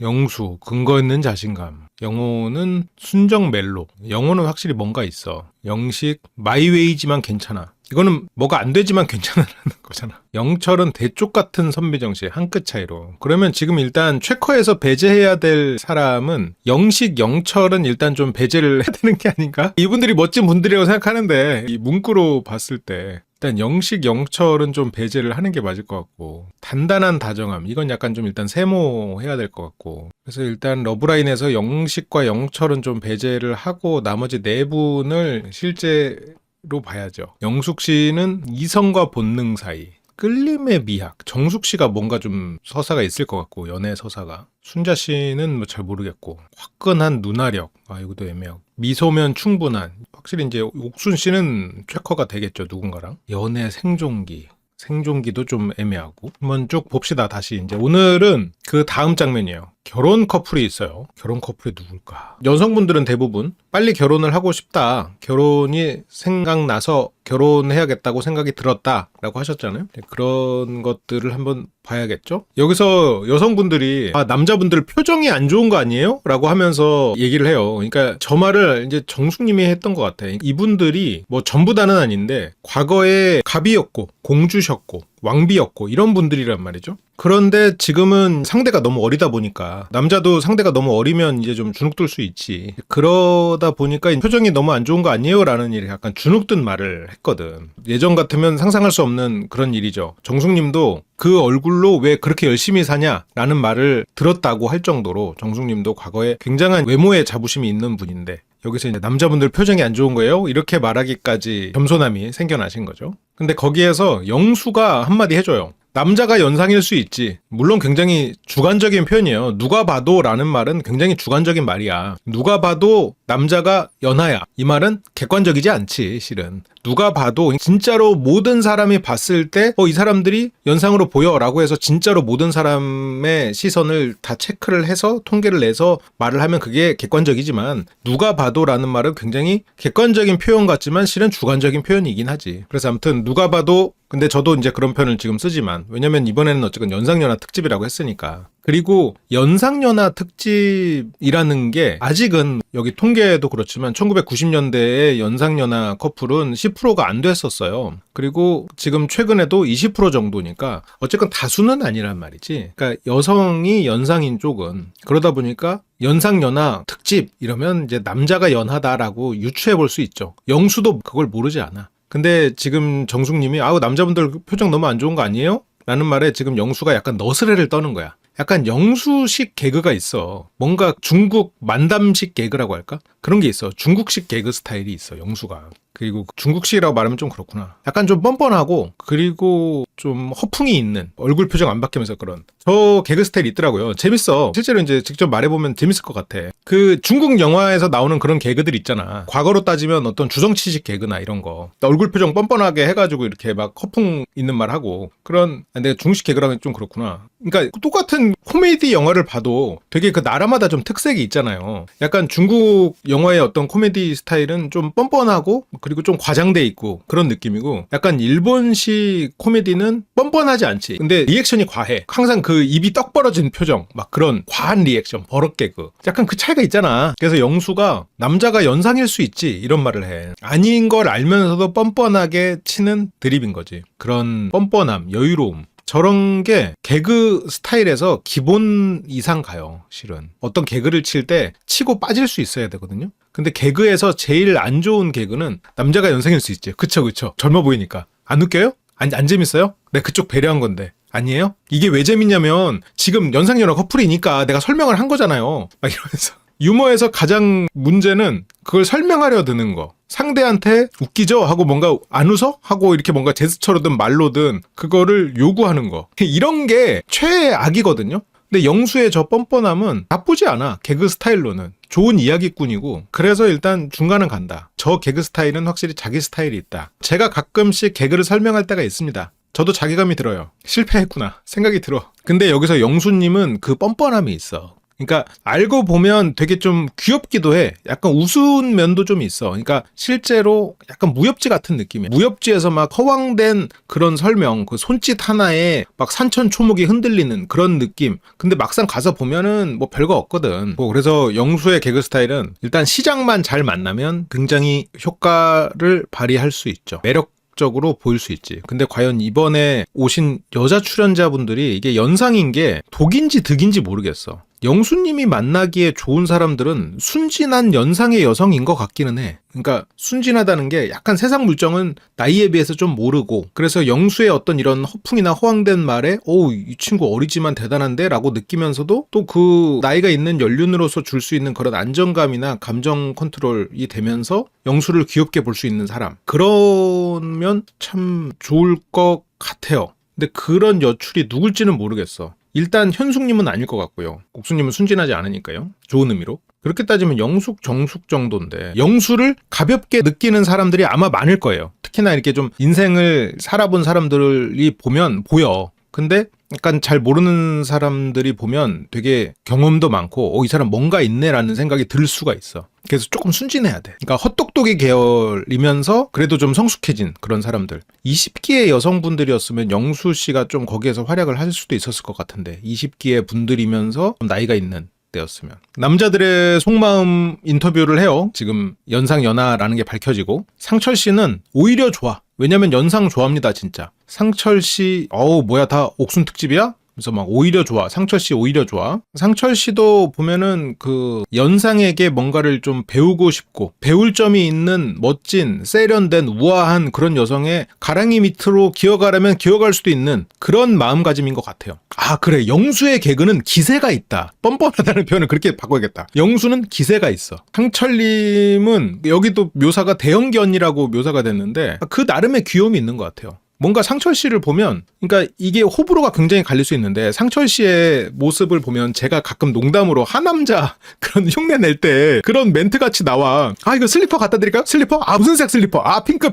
영수, 근거 있는 자신감. 영호는 순정 멜로. 영호는 확실히 뭔가 있어. 영식, 마이웨이지만 괜찮아. 이거는 뭐가 안 되지만 괜찮아라는 거잖아. 영철은 대쪽 같은 선비정식, 한 끗 차이로. 그러면 지금 일단 최커에서 배제해야 될 사람은 영식, 영철은 일단 좀 배제를 해야 되는 게 아닌가? 이분들이 멋진 분들이라고 생각하는데 이 문구로 봤을 때 일단 영식, 영철은 좀 배제를 하는 게 맞을 것 같고, 단단한 다정함, 이건 약간 좀 일단 세모해야 될 것 같고, 그래서 일단 러브라인에서 영식과 영철은 좀 배제를 하고 나머지 네 분을 실제로 봐야죠. 영숙 씨는 이성과 본능 사이, 끌림의 미학. 정숙 씨가 뭔가 좀 서사가 있을 것 같고, 연애 서사가. 순자 씨는 뭐 잘 모르겠고, 화끈한 눈화력. 이것도 애매하고. 미소면 충분한. 확실히 이제 옥순 씨는 최커가 되겠죠, 누군가랑. 연애 생존기. 생존기도 좀 애매하고. 한번 쭉 봅시다, 다시. 이제 오늘은 그 다음 장면이에요. 결혼 커플이 있어요. 결혼 커플이 누굴까? 여성분들은 대부분 빨리 결혼을 하고 싶다. 결혼이 생각나서 결혼해야겠다고 생각이 들었다. 라고 하셨잖아요. 그런 것들을 한번 봐야겠죠? 여기서 여성분들이 남자분들 표정이 안 좋은 거 아니에요? 라고 하면서 얘기를 해요. 그러니까 저 말을 이제 정숙님이 했던 것 같아. 이분들이 뭐 전부 다는 아닌데 과거에 갑이었고 공주셨고 왕비였고 이런 분들이란 말이죠. 그런데 지금은 상대가 너무 어리다 보니까, 남자도 상대가 너무 어리면 이제 좀 주눅들 수 있지. 그러다 보니까 표정이 너무 안 좋은 거 아니에요? 라는 일이 약간 주눅든 말을 했거든. 예전 같으면 상상할 수 없는 그런 일이죠. 정숙님도 그 얼굴로 왜 그렇게 열심히 사냐? 라는 말을 들었다고 할 정도로 정숙님도 과거에 굉장한 외모에 자부심이 있는 분인데, 여기서 이제 남자분들 표정이 안 좋은 거예요? 이렇게 말하기까지 겸손함이 생겨나신 거죠. 근데 거기에서 영수가 한마디 해줘요. 남자가 연상일 수 있지. 물론 굉장히 주관적인 표현이에요. 누가 봐도 라는 말은 굉장히 주관적인 말이야. 누가 봐도 남자가 연하야. 이 말은 객관적이지 않지, 실은. 누가 봐도 진짜로 모든 사람이 봤을 때 이 사람들이 연상으로 보여 라고 해서 진짜로 모든 사람의 시선을 다 체크를 해서 통계를 내서 말을 하면 그게 객관적이지만, 누가 봐도 라는 말은 굉장히 객관적인 표현 같지만 실은 주관적인 표현이긴 하지. 그래서 아무튼 누가 봐도, 근데 저도 이제 그런 표현을 지금 쓰지만, 왜냐면 이번에는 어쨌든 연상연하 특집이라고 했으니까. 그리고 연상연하 특집이라는 게 아직은 여기 통계도 그렇지만 1990년대에 연상연하 커플은 10%가 안 됐었어요. 그리고 지금 최근에도 20% 정도니까 어쨌든 다수는 아니란 말이지. 그러니까 여성이 연상인 쪽은, 그러다 보니까 연상연하 특집 이러면 이제 남자가 연하다라고 유추해 볼 수 있죠. 영수도 그걸 모르지 않아. 근데 지금 정숙님이 남자분들 표정 너무 안 좋은 거 아니에요? 라는 말에 지금 영수가 약간 너스레를 떠는 거야. 약간 영수식 개그가 있어. 뭔가 중국 만담식 개그라고 할까? 그런 게 있어. 중국식 개그 스타일이 있어, 영수가. 그리고 중국식이라고 말하면 좀 그렇구나. 약간 좀 뻔뻔하고, 그리고 좀 허풍이 있는, 얼굴 표정 안 바뀌면서 그런 저 개그 스타일이 있더라고요. 재밌어. 실제로 이제 직접 말해보면 재밌을 것 같아. 그 중국 영화에서 나오는 그런 개그들 있잖아. 과거로 따지면 어떤 주정치식 개그나 이런 거, 얼굴 표정 뻔뻔하게 해가지고 이렇게 막 허풍 있는 말 하고, 그런, 내가 중국식 개그라면 좀 그렇구나. 그러니까 똑같은 코미디 영화를 봐도 되게 그 나라마다 좀 특색이 있잖아요. 약간 중국 영화의 어떤 코미디 스타일은 좀 뻔뻔하고, 그리고 좀 과장돼 있고 그런 느낌이고, 약간 일본식 코미디는 뻔뻔하지 않지. 근데 리액션이 과해. 항상 그 입이 떡 벌어진 표정, 막 그런 과한 리액션, 버럭 개그. 약간 그 차이가 있잖아. 그래서 영수가 남자가 연상일 수 있지 이런 말을 해. 아닌 걸 알면서도 뻔뻔하게 치는 드립인 거지. 그런 뻔뻔함, 여유로움. 저런 게 개그 스타일에서 기본 이상 가요, 실은. 어떤 개그를 칠 때 치고 빠질 수 있어야 되거든요. 근데 개그에서 제일 안 좋은 개그는 남자가 연상일 수 있지. 그쵸. 젊어 보이니까. 안 웃겨요? 안 재밌어요? 내가 그쪽 배려한 건데. 아니에요? 이게 왜 재밌냐면 지금 연상연하 커플이니까 내가 설명을 한 거잖아요. 막 이러면서. 유머에서 가장 문제는 그걸 설명하려 드는 거. 상대한테 웃기죠? 하고 뭔가 안 웃어? 하고 이렇게 뭔가 제스처로든 말로든 그거를 요구하는 거. 이런 게 최악이거든요. 근데 영수의 저 뻔뻔함은 나쁘지 않아. 개그 스타일로는. 좋은 이야기꾼이고, 그래서 일단 중간은 간다. 저 개그 스타일은 확실히 자기 스타일이 있다. 제가 가끔씩 개그를 설명할 때가 있습니다. 저도 자괴감이 들어요. 실패했구나 생각이 들어. 근데 여기서 영수님은 그 뻔뻔함이 있어. 그러니까 알고 보면 되게 좀 귀엽기도 해. 약간 우스운 면도 좀 있어. 그러니까 실제로 약간 무협지 같은 느낌이야. 무협지에서 막 허황된 그런 설명, 그 손짓 하나에 막 산천초목이 흔들리는 그런 느낌. 근데 막상 가서 보면은 뭐 별거 없거든. 뭐 그래서 영수의 개그 스타일은 일단 시장만 잘 만나면 굉장히 효과를 발휘할 수 있죠. 매력적으로 보일 수 있지. 근데 과연 이번에 오신 여자 출연자분들이 이게 연상인 게 독인지 득인지 모르겠어. 영수님이 만나기에 좋은 사람들은 순진한 연상의 여성인 것 같기는 해. 그러니까 순진하다는 게 약간 세상 물정은 나이에 비해서 좀 모르고, 그래서 영수의 어떤 이런 허풍이나 허황된 말에 이 친구 어리지만 대단한데 라고 느끼면서도 또 그 나이가 있는 연륜으로서 줄 수 있는 그런 안정감이나 감정 컨트롤이 되면서 영수를 귀엽게 볼 수 있는 사람, 그러면 참 좋을 것 같아요. 근데 그런 여출이 누굴지는 모르겠어. 일단 현숙님은 아닐 것 같고요. 국수님은 순진하지 않으니까요. 좋은 의미로. 그렇게 따지면 영숙, 정숙 정도인데 영수를 가볍게 느끼는 사람들이 아마 많을 거예요. 특히나 이렇게 좀 인생을 살아본 사람들이 보면 보여. 근데 약간 잘 모르는 사람들이 보면 되게 경험도 많고 이 사람 뭔가 있네라는 생각이 들 수가 있어. 그래서 조금 순진해야 돼. 그러니까 헛똑똑이 계열이면서 그래도 좀 성숙해진 그런 사람들. 20기의 여성분들이었으면 영수 씨가 좀 거기에서 활약을 할 수도 있었을 것 같은데 20기의 분들이면서 좀 나이가 있는 때였으면. 남자들의 속마음 인터뷰를 해요. 지금 연상연하라는 게 밝혀지고 상철 씨는 오히려 좋아. 왜냐면 연상 좋아합니다 진짜. 상철 씨 뭐야 다 옥순 특집이야? 그래서 막 오히려 좋아. 상철 씨 오히려 좋아. 상철 씨도 보면은 그 연상에게 뭔가를 좀 배우고 싶고 배울 점이 있는 멋진 세련된 우아한 그런 여성의 가랑이 밑으로 기어가려면 기어갈 수도 있는 그런 마음가짐인 것 같아요. 그래. 영수의 개그는 기세가 있다. 뻔뻔하다는 표현을 그렇게 바꿔야겠다. 영수는 기세가 있어. 상철님은 여기도 묘사가 대형견이라고 묘사가 됐는데 그 나름의 귀여움이 있는 것 같아요. 뭔가 상철 씨를 보면, 그러니까 이게 호불호가 굉장히 갈릴 수 있는데 상철 씨의 모습을 보면 제가 가끔 농담으로 하남자 그런 흉내 낼 때 그런 멘트 같이 나와. 이거 슬리퍼 갖다 드릴까요? 슬리퍼? 무슨 색 슬리퍼? 핑크.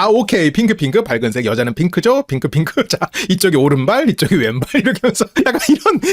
오케이. 핑크. 밝은색. 여자는 핑크죠? 핑크. 자, 이쪽이 오른발, 이쪽이 왼발. 이렇게 하면서 약간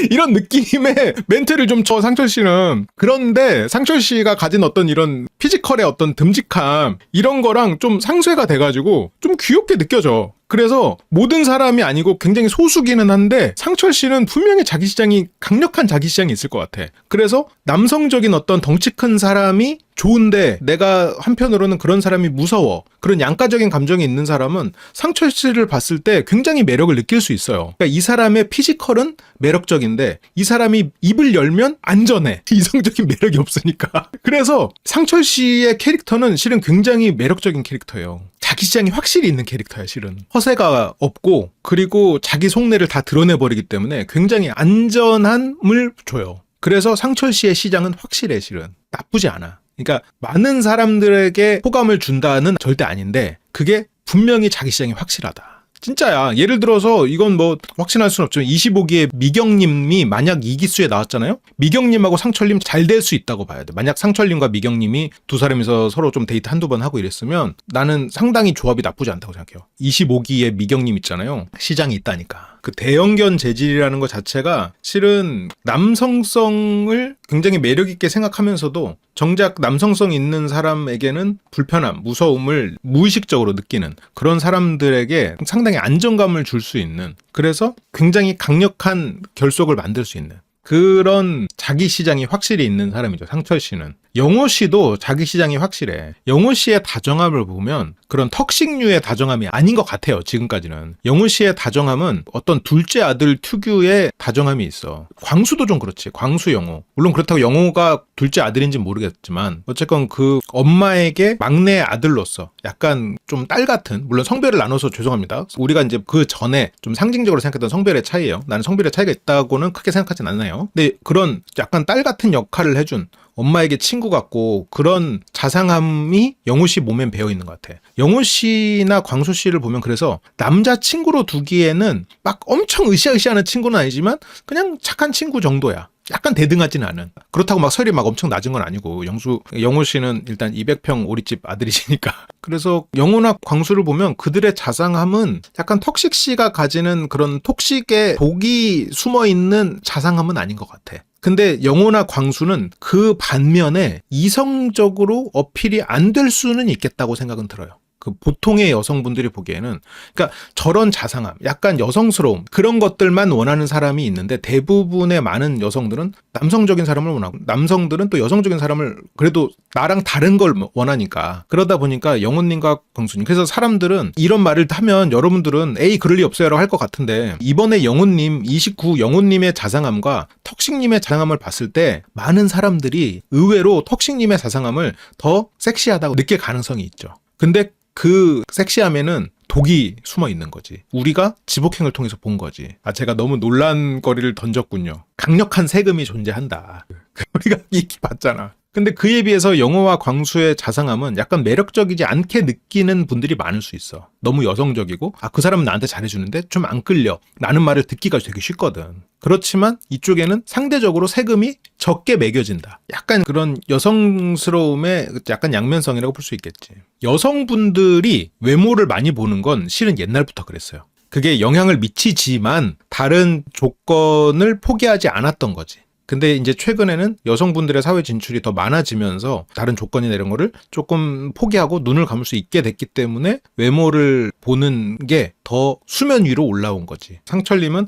이런 느낌의 멘트를 좀 쳐, 상철 씨는. 그런데 상철 씨가 가진 어떤 이런 피지컬의 어떤 듬직함, 이런 거랑 좀 상쇄가 돼가지고 좀 귀엽게 느껴져. 그래서 모든 사람이 아니고 굉장히 소수기는 한데 상철 씨는 분명히 자기 시장이 강력한 자기 시장이 있을 것 같아. 그래서 남성적인 어떤 덩치 큰 사람이 좋은데 내가 한편으로는 그런 사람이 무서워. 그런 양가적인 감정이 있는 사람은 상철 씨를 봤을 때 굉장히 매력을 느낄 수 있어요. 그러니까 이 사람의 피지컬은 매력적인데 이 사람이 입을 열면 안전해. 이성적인 매력이 없으니까. 그래서 상철 씨의 캐릭터는 실은 굉장히 매력적인 캐릭터예요. 자기 시장이 확실히 있는 캐릭터야 실은. 허세가 없고 그리고 자기 속내를 다 드러내버리기 때문에 굉장히 안전함을 줘요. 그래서 상철 씨의 시장은 확실해 실은. 나쁘지 않아. 그러니까 많은 사람들에게 호감을 준다는 절대 아닌데 그게 분명히 자기 시장이 확실하다. 진짜야. 예를 들어서 이건 뭐 확신할 수는 없지만 25기의 미경님이 만약 이 기수에 나왔잖아요. 미경님하고 상철님 잘 될 수 있다고 봐야 돼. 만약 상철님과 미경님이 두 사람이서 서로 좀 데이트 한두 번 하고 이랬으면 나는 상당히 조합이 나쁘지 않다고 생각해요. 25기의 미경님 있잖아요. 시장이 있다니까. 그 대형견 재질이라는 것 자체가 실은 남성성을 굉장히 매력있게 생각하면서도 정작 남성성 있는 사람에게는 불편함, 무서움을 무의식적으로 느끼는 그런 사람들에게 상당히 안정감을 줄 수 있는, 그래서 굉장히 강력한 결속을 만들 수 있는 그런 자기 시장이 확실히 있는 사람이죠. 상철 씨는. 영호 씨도 자기 시장이 확실해. 영호 씨의 다정함을 보면 그런 턱식류의 다정함이 아닌 것 같아요. 지금까지는. 영호 씨의 다정함은 어떤 둘째 아들 특유의 다정함이 있어. 광수도 좀 그렇지. 광수 영호. 물론 그렇다고 영호가 둘째 아들인지는 모르겠지만 어쨌건 그 엄마에게 막내 아들로서 약간 좀 딸 같은, 물론 성별을 나눠서 죄송합니다. 우리가 이제 그 전에 좀 상징적으로 생각했던 성별의 차이예요. 나는 성별의 차이가 있다고는 크게 생각하진 않아요. 근데 그런 약간 딸 같은 역할을 해준 엄마에게 친구 같고 그런 자상함이 영호 씨 몸엔 배어 있는 것 같아. 영호 씨나 광수 씨를 보면 그래서 남자친구로 두기에는 막 엄청 으쌰으쌰하는 친구는 아니지만 그냥 착한 친구 정도야. 약간 대등하진 않은. 그렇다고 막 설이 막 엄청 낮은 건 아니고 영호 씨는 일단 200평 오리집 아들이시니까. 그래서 영호나 광수를 보면 그들의 자상함은 약간 턱식 씨가 가지는 그런 톡식의 독이 숨어있는 자상함은 아닌 것 같아. 근데 영호나 광수는 그 반면에 이성적으로 어필이 안 될 수는 있겠다고 생각은 들어요. 그 보통의 여성분들이 보기에는 그러니까 저런 자상함, 약간 여성스러움 그런 것들만 원하는 사람이 있는데 대부분의 많은 여성들은 남성적인 사람을 원하고 남성들은 또 여성적인 사람을 그래도 나랑 다른 걸 원하니까 그러다 보니까 영호님과 광수님 그래서 사람들은 이런 말을 하면 여러분들은 에이 그럴 리 없어요라고 할 것 같은데 이번에 영호님 29 영호님의 자상함과 턱식님의 자상함을 봤을 때 많은 사람들이 의외로 턱식님의 자상함을 더 섹시하다고 느낄 가능성이 있죠. 근데 그 섹시함에는 독이 숨어 있는 거지. 우리가 지복행을 통해서 본 거지. 제가 너무 논란거리를 던졌군요. 강력한 세금이 존재한다. 우리가 얘기 봤잖아. 근데 그에 비해서 영호와 광수의 자상함은 약간 매력적이지 않게 느끼는 분들이 많을 수 있어. 너무 여성적이고 그 사람은 나한테 잘해주는데 좀 안 끌려. 라는 말을 듣기가 되게 쉽거든. 그렇지만 이쪽에는 상대적으로 세금이 적게 매겨진다. 약간 그런 여성스러움의 약간 양면성이라고 볼 수 있겠지. 여성분들이 외모를 많이 보는 건 실은 옛날부터 그랬어요. 그게 영향을 미치지만 다른 조건을 포기하지 않았던 거지. 근데 이제 최근에는 여성분들의 사회 진출이 더 많아지면서 다른 조건이나 이런 거를 조금 포기하고 눈을 감을 수 있게 됐기 때문에 외모를 보는 게 더 수면 위로 올라온 거지. 상철님은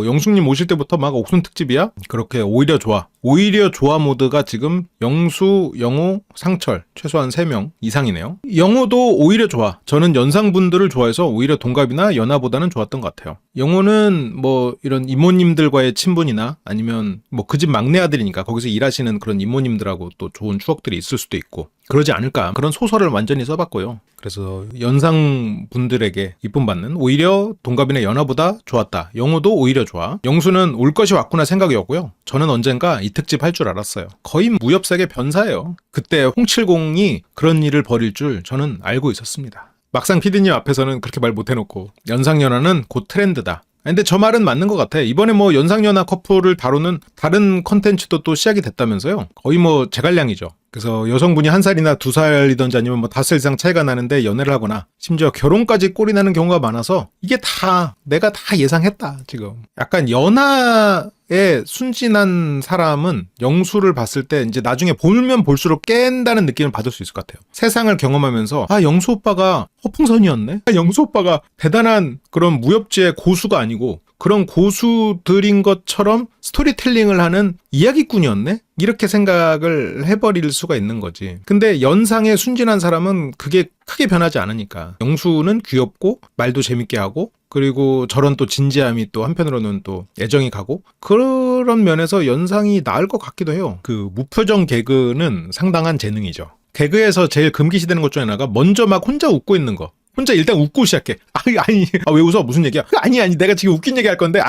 영숙님 오실 때부터 막 옥순 특집이야? 그렇게 오히려 좋아. 오히려 좋아 모드가 지금 영수, 영호, 상철 최소한 3명 이상이네요. 영호도 오히려 좋아. 저는 연상분들을 좋아해서 오히려 동갑이나 연하보다는 좋았던 것 같아요. 영호는 뭐 이런 이모님들과의 친분이나 아니면 뭐 그 집 막내 아들이니까 거기서 일하시는 그런 이모님들하고 또 좋은 추억들이 있을 수도 있고 그러지 않을까 그런 소설을 완전히 써봤고요. 그래서 연상분들에게 이쁨 받는 오히려 동갑이나 연하보다 좋았다. 영호도 오히려 좋아. 영수는 올 것이 왔구나 생각이었고요. 저는 언젠가 이 특집 할 줄 알았어요. 거의 무협색의 변사예요. 그때 홍칠공이 그런 일을 벌일 줄 저는 알고 있었습니다. 막상 PD님 앞에서는 그렇게 말 못해놓고 연상연하는 곧 트렌드다. 근데 저 말은 맞는 것 같아. 이번에 뭐 연상연하 커플을 다루는 다른 컨텐츠도 또 시작이 됐다면서요. 거의 뭐 제갈량이죠. 그래서 여성분이 1살이나 2살이든지 아니면 뭐 5살 이상 차이가 나는데 연애를 하거나 심지어 결혼까지 꼴이 나는 경우가 많아서 이게 다 내가 다 예상했다 지금. 약간 연하에 순진한 사람은 영수를 봤을 때 이제 나중에 보면 볼수록 깬다는 느낌을 받을 수 있을 것 같아요. 세상을 경험하면서 영수 오빠가 허풍선이었네? 영수 오빠가 대단한 그런 무협지의 고수가 아니고 그런 고수들인 것처럼 스토리텔링을 하는 이야기꾼이었네? 이렇게 생각을 해버릴 수가 있는 거지. 근데 연상의 순진한 사람은 그게 크게 변하지 않으니까. 영수는 귀엽고 말도 재밌게 하고 그리고 저런 또 진지함이 또 한편으로는 또 애정이 가고 그런 면에서 연상이 나을 것 같기도 해요. 그 무표정 개그는 상당한 재능이죠. 개그에서 제일 금기시되는 것 중에 하나가 먼저 막 혼자 웃고 있는 거. 혼자 일단 웃고 시작해. 왜 웃어? 무슨 얘기야? 아니, 내가 지금 웃긴 얘기 할 건데,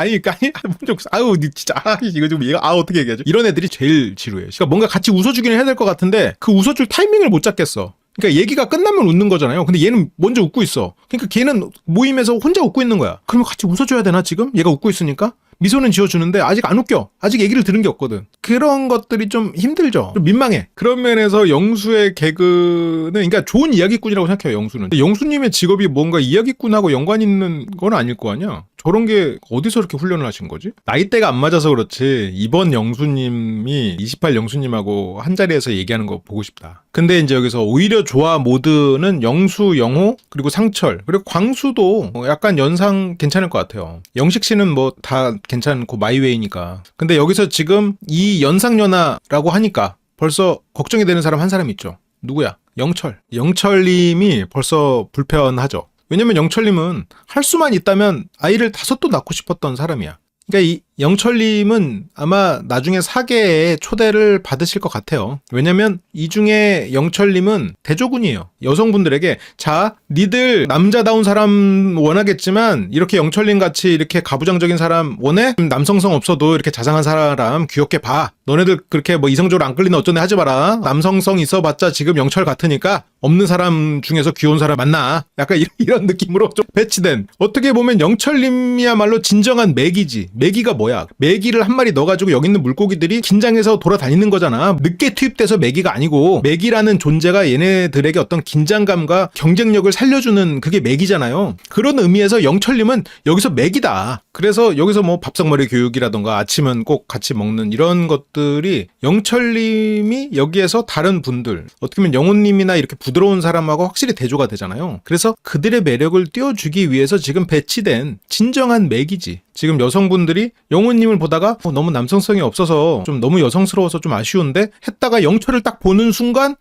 진짜, 이거 좀, 어떻게 얘기하죠? 이런 애들이 제일 지루해요. 그러니까 뭔가 같이 웃어주기는 해야 될 것 같은데, 그 웃어줄 타이밍을 못 잡겠어. 그러니까 얘기가 끝나면 웃는 거잖아요. 근데 얘는 먼저 웃고 있어. 그러니까 걔는 모임에서 혼자 웃고 있는 거야. 그러면 같이 웃어줘야 되나, 지금? 얘가 웃고 있으니까? 미소는 지어주는데 아직 안 웃겨. 아직 얘기를 들은 게 없거든. 그런 것들이 좀 힘들죠. 좀 민망해. 그런 면에서 영수의 개그는 그러니까 좋은 이야기꾼이라고 생각해요. 영수는. 영수님의 직업이 뭔가 이야기꾼하고 연관 있는 건 아닐 거 아니야. 저런 게 어디서 이렇게 훈련을 하신 거지? 나이대가 안 맞아서 그렇지 이번 영수님이 28 영수님하고 한자리에서 얘기하는 거 보고 싶다. 근데 이제 여기서 오히려 좋아 모드는 영수, 영호 그리고 상철 그리고 광수도 약간 연상 괜찮을 것 같아요. 영식 씨는 뭐 다 괜찮고 마이웨이니까. 근데 여기서 지금 이 연상연하라고 하니까 벌써 걱정이 되는 사람 한 사람 있죠. 누구야? 영철. 영철님이 벌써 불편하죠. 왜냐면 영철님은 할 수만 있다면 아이를 5도 낳고 싶었던 사람이야. 그러니까 이 영철님은 아마 나중에 사계에 초대를 받으실 것 같아요. 왜냐면 이 중에 영철님은 대조군이에요. 여성분들에게 자, 니들 남자다운 사람 원하겠지만 이렇게 영철님 같이 이렇게 가부장적인 사람 원해? 남성성 없어도 이렇게 자상한 사람 귀엽게 봐. 너네들 그렇게 뭐 이성적으로 안 끌리는 어쩐데 하지 마라. 남성성 있어봤자 지금 영철 같으니까 없는 사람 중에서 귀여운 사람 만나. 약간 이런 느낌으로 좀 배치된. 어떻게 보면 영철님이야말로 진정한 맥이지. 맥이가 뭐야? 메기를 한 마리 넣어가지고 여기 있는 물고기들이 긴장해서 돌아다니는 거잖아. 늦게 투입돼서 메기가 아니고 메기라는 존재가 얘네들에게 어떤 긴장감과 경쟁력을 살려주는 그게 메기잖아요. 그런 의미에서 영철님은 여기서 메기다. 그래서 여기서 뭐 밥상머리 교육이라던가 아침은 꼭 같이 먹는 이런 것들이 영철님이 여기에서 다른 분들 어떻게 보면 영호님이나 이렇게 부드러운 사람하고 확실히 대조가 되잖아요. 그래서 그들의 매력을 띄워주기 위해서 지금 배치된 진정한 맥이지. 지금 여성분들이 영호님을 보다가 너무 남성성이 없어서 좀 너무 여성스러워서 좀 아쉬운데 했다가 영철을 딱 보는 순간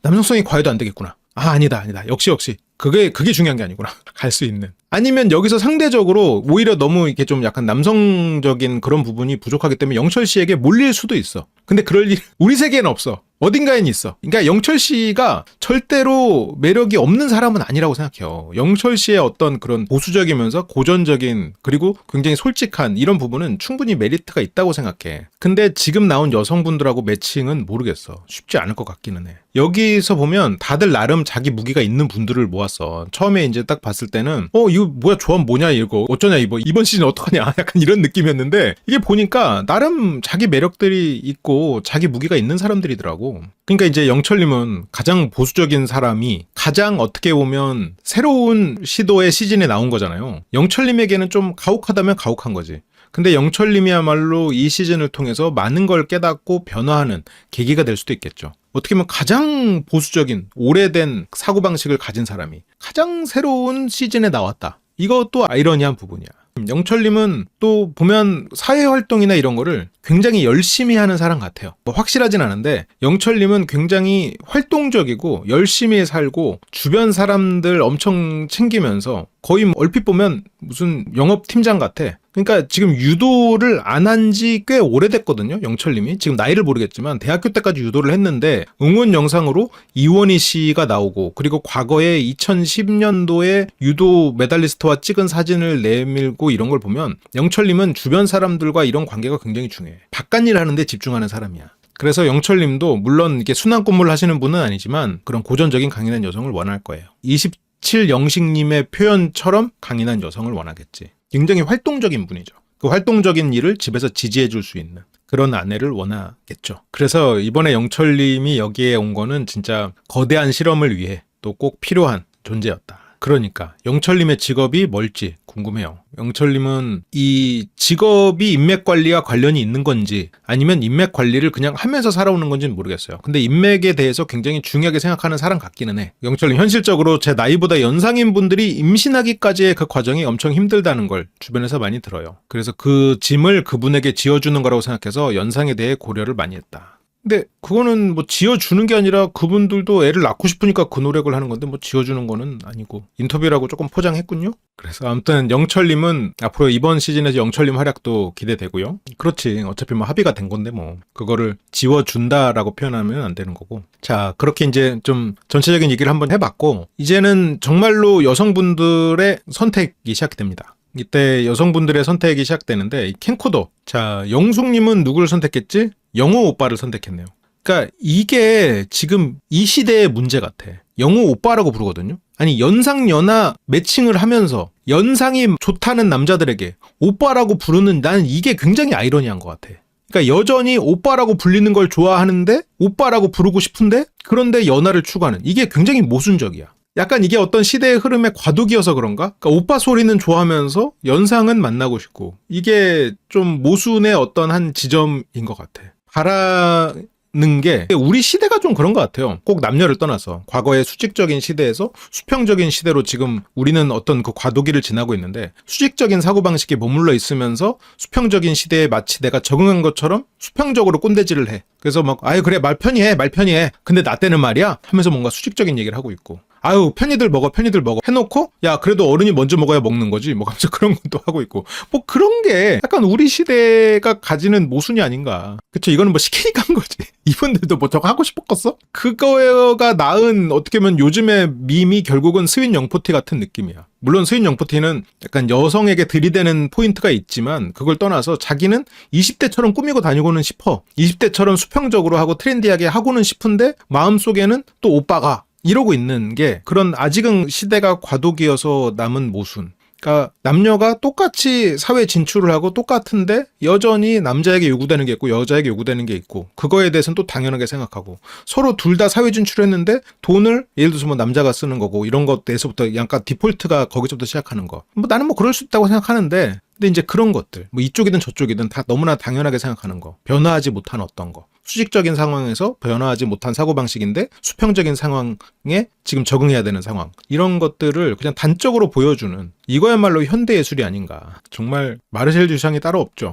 남성성이 과해도 안 되겠구나. 아니다 역시 그게 중요한 게 아니구나. 갈 수 있는. 아니면 여기서 상대적으로 오히려 너무 이렇게 좀 약간 남성적인 그런 부분이 부족하기 때문에 영철 씨에게 몰릴 수도 있어. 근데 그럴 일 우리 세계에는 없어. 어딘가엔 있어. 그러니까 영철 씨가 절대로 매력이 없는 사람은 아니라고 생각해요. 영철 씨의 어떤 그런 보수적이면서 고전적인 그리고 굉장히 솔직한 이런 부분은 충분히 메리트가 있다고 생각해. 근데 지금 나온 여성분들하고 매칭은 모르겠어. 쉽지 않을 것 같기는 해. 여기서 보면 다들 나름 자기 무기가 있는 분들을 모았어. 처음에 이제 딱 봤을 때는 이거 뭐야 조합 뭐냐 이거 어쩌냐 이번 시즌 어떡하냐 약간 이런 느낌이었는데 이게 보니까 나름 자기 매력들이 있고 자기 무기가 있는 사람들이더라고. 그러니까 이제 영철님은 가장 보수적인 사람이 가장 어떻게 보면 새로운 시도의 시즌에 나온 거잖아요. 영철님에게는 좀 가혹하다면 가혹한 거지. 근데 영철님이야말로 이 시즌을 통해서 많은 걸 깨닫고 변화하는 계기가 될 수도 있겠죠. 어떻게 보면 가장 보수적인 오래된 사고방식을 가진 사람이 가장 새로운 시즌에 나왔다. 이것도 아이러니한 부분이야. 영철님은 또 보면 사회활동이나 이런 거를 굉장히 열심히 하는 사람 같아요. 뭐 확실하진 않은데 영철님은 굉장히 활동적이고 열심히 살고 주변 사람들 엄청 챙기면서 거의 얼핏 보면 무슨 영업팀장 같아. 그러니까 지금 유도를 안 한 지 꽤 오래됐거든요. 영철님이. 지금 나이를 모르겠지만 대학교 때까지 유도를 했는데 응원 영상으로 이원희 씨가 나오고 그리고 과거에 2010년도에 유도 메달리스트와 찍은 사진을 내밀고 이런 걸 보면 영철님은 주변 사람들과 이런 관계가 굉장히 중요해. 바깥일 하는데 집중하는 사람이야. 그래서 영철님도 물론 이게 순한 꽃물 하시는 분은 아니지만 그런 고전적인 강인한 여성을 원할 거예요. 27영식님의 표현처럼 강인한 여성을 원하겠지. 굉장히 활동적인 분이죠. 그 활동적인 일을 집에서 지지해 줄 수 있는 그런 아내를 원하겠죠. 그래서 이번에 영철님이 여기에 온 거는 진짜 거대한 실험을 위해 또 꼭 필요한 존재였다. 그러니까 영철님의 직업이 뭘지 궁금해요. 영철님은 이 직업이 인맥 관리와 관련이 있는 건지 아니면 인맥 관리를 그냥 하면서 살아오는 건지는 모르겠어요. 근데 인맥에 대해서 굉장히 중요하게 생각하는 사람 같기는 해. 영철님 현실적으로 제 나이보다 연상인 분들이 임신하기까지의 그 과정이 엄청 힘들다는 걸 주변에서 많이 들어요. 그래서 그 짐을 그분에게 지어주는 거라고 생각해서 연상에 대해 고려를 많이 했다. 근데 그거는 뭐 지어주는 게 아니라 그분들도 애를 낳고 싶으니까 그 노력을 하는 건데 뭐 지어주는 거는 아니고 인터뷰라고 조금 포장했군요. 그래서 아무튼 영철님은 앞으로 이번 시즌에서 영철님 활약도 기대되고요. 그렇지 어차피 뭐 합의가 된 건데 뭐 그거를 지워준다라고 표현하면 안 되는 거고. 자 그렇게 이제 좀 전체적인 얘기를 한번 해봤고 이제는 정말로 여성분들의 선택이 시작이 됩니다. 이때 여성분들의 선택이 시작되는데 캔코더. 자 영숙님은 누구를 선택했지? 영호 오빠를 선택했네요. 그러니까 이게 지금 이 시대의 문제 같아. 영호 오빠라고 부르거든요. 아니 연상 연하 매칭을 하면서 연상이 좋다는 남자들에게 오빠라고 부르는 난 이게 굉장히 아이러니한 것 같아. 그러니까 여전히 오빠라고 불리는 걸 좋아하는데 오빠라고 부르고 싶은데 그런데 연하를 추구하는 이게 굉장히 모순적이야. 약간 이게 어떤 시대의 흐름의 과도기여서 그런가? 그러니까 오빠 소리는 좋아하면서 연상은 만나고 싶고 이게 좀 모순의 어떤 한 지점인 것 같아. 바라는 게 우리 시대가 좀 그런 것 같아요. 꼭 남녀를 떠나서 과거의 수직적인 시대에서 수평적인 시대로 지금 우리는 어떤 그 과도기를 지나고 있는데 수직적인 사고방식에 머물러 있으면서 수평적인 시대에 마치 내가 적응한 것처럼 수평적으로 꼰대질을 해. 그래서 막 아유 그래 말 편히 해 근데 나 때는 말이야 하면서 뭔가 수직적인 얘기를 하고 있고 아유 편히들 먹어 해놓고 야 그래도 어른이 먼저 먹어야 먹는 거지 뭐 하면서 그런 것도 하고 있고 뭐 그런 게 약간 우리 시대가 가지는 모순이 아닌가. 그쵸 이거는 뭐 시키니까 한 거지. 이분들도 뭐 저거 하고 싶었겠어? 그거가 낳은 어떻게 보면 요즘의 밈이 결국은 스윈 영포티 같은 느낌이야. 물론 스윈 영포티는 약간 여성에게 들이대는 포인트가 있지만 그걸 떠나서 자기는 20대처럼 꾸미고 다니고는 싶어. 20대처럼 수평적으로 하고 트렌디하게 하고는 싶은데 마음속에는 또 오빠가 이러고 있는 게 그런 아직은 시대가 과도기여서 남은 모순. 그러니까 남녀가 똑같이 사회 진출을 하고 똑같은데 여전히 남자에게 요구되는 게 있고 여자에게 요구되는 게 있고 그거에 대해서는 또 당연하게 생각하고 서로 둘 다 사회 진출했는데 돈을 예를 들어서 뭐 남자가 쓰는 거고 이런 것에서부터 약간 디폴트가 거기서부터 시작하는 거. 뭐 나는 뭐 그럴 수 있다고 생각하는데 근데 이제 그런 것들 뭐 이쪽이든 저쪽이든 다 너무나 당연하게 생각하는 거. 변화하지 못한 어떤 거. 수직적인 상황에서 변화하지 못한 사고방식인데 수평적인 상황에 지금 적응해야 되는 상황. 이런 것들을 그냥 단적으로 보여주는 이거야말로 현대예술이 아닌가. 정말 마르셀 듀샹이 따로 없죠.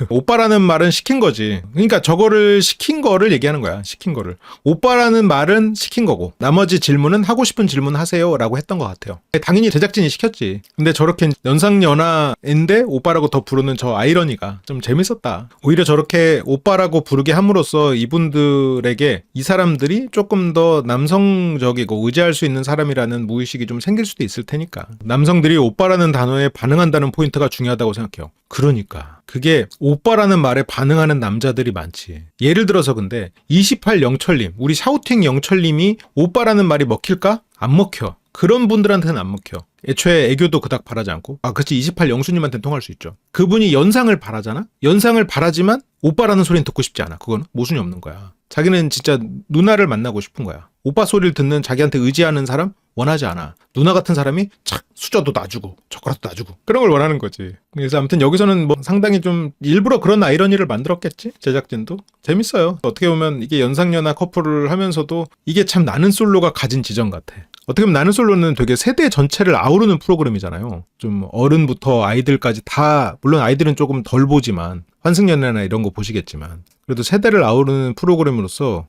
오빠라는 말은 시킨 거지. 그러니까 저거를 시킨 거를 얘기하는 거야. 시킨 거를. 오빠라는 말은 시킨 거고 나머지 질문은 하고 싶은 질문 하세요 라고 했던 것 같아요. 당연히 제작진이 시켰지. 근데 저렇게 연상연하인데 오빠라고 더 부르는 저 아이러니가 좀 재밌었다. 오히려 저렇게 오빠라고 부르게 함으로써 이분들에게 이 사람들이 조금 더 남성적이고 의지할 수 있는 사람이라는 무의식이 좀 생길 수도 있을 테니까. 남성들이 오빠라는 단어에 반응한다는 포인트가 중요하다고 생각해요. 그러니까 그게 오빠라는 말에 반응하는 남자들이 많지. 예를 들어서 근데 28 영철님, 우리 샤우팅 영철님이 오빠라는 말이 먹힐까? 안 먹혀. 그런 분들한테는 안 먹혀. 애초에 애교도 그닥 바라지 않고 그치 28 영수님한테는 통할 수 있죠. 그분이 연상을 바라잖아? 연상을 바라지만 오빠라는 소리는 듣고 싶지 않아. 그건 모순이 없는 거야. 자기는 진짜 누나를 만나고 싶은 거야. 오빠 소리를 듣는 자기한테 의지하는 사람 원하지 않아. 누나 같은 사람이 착 수저도 놔주고 젓가락도 놔주고 그런 걸 원하는 거지. 그래서 아무튼 여기서는 뭐 상당히 좀 일부러 그런 아이러니를 만들었겠지? 제작진도. 재밌어요. 어떻게 보면 이게 연상연하 커플을 하면서도 이게 참 나는 솔로가 가진 지점 같아. 어떻게 보면 나는 솔로는 되게 세대 전체를 아우르는 프로그램이잖아요. 좀 어른부터 아이들까지 다, 물론 아이들은 조금 덜 보지만 환승연애나 이런 거 보시겠지만 그래도 세대를 아우르는 프로그램으로서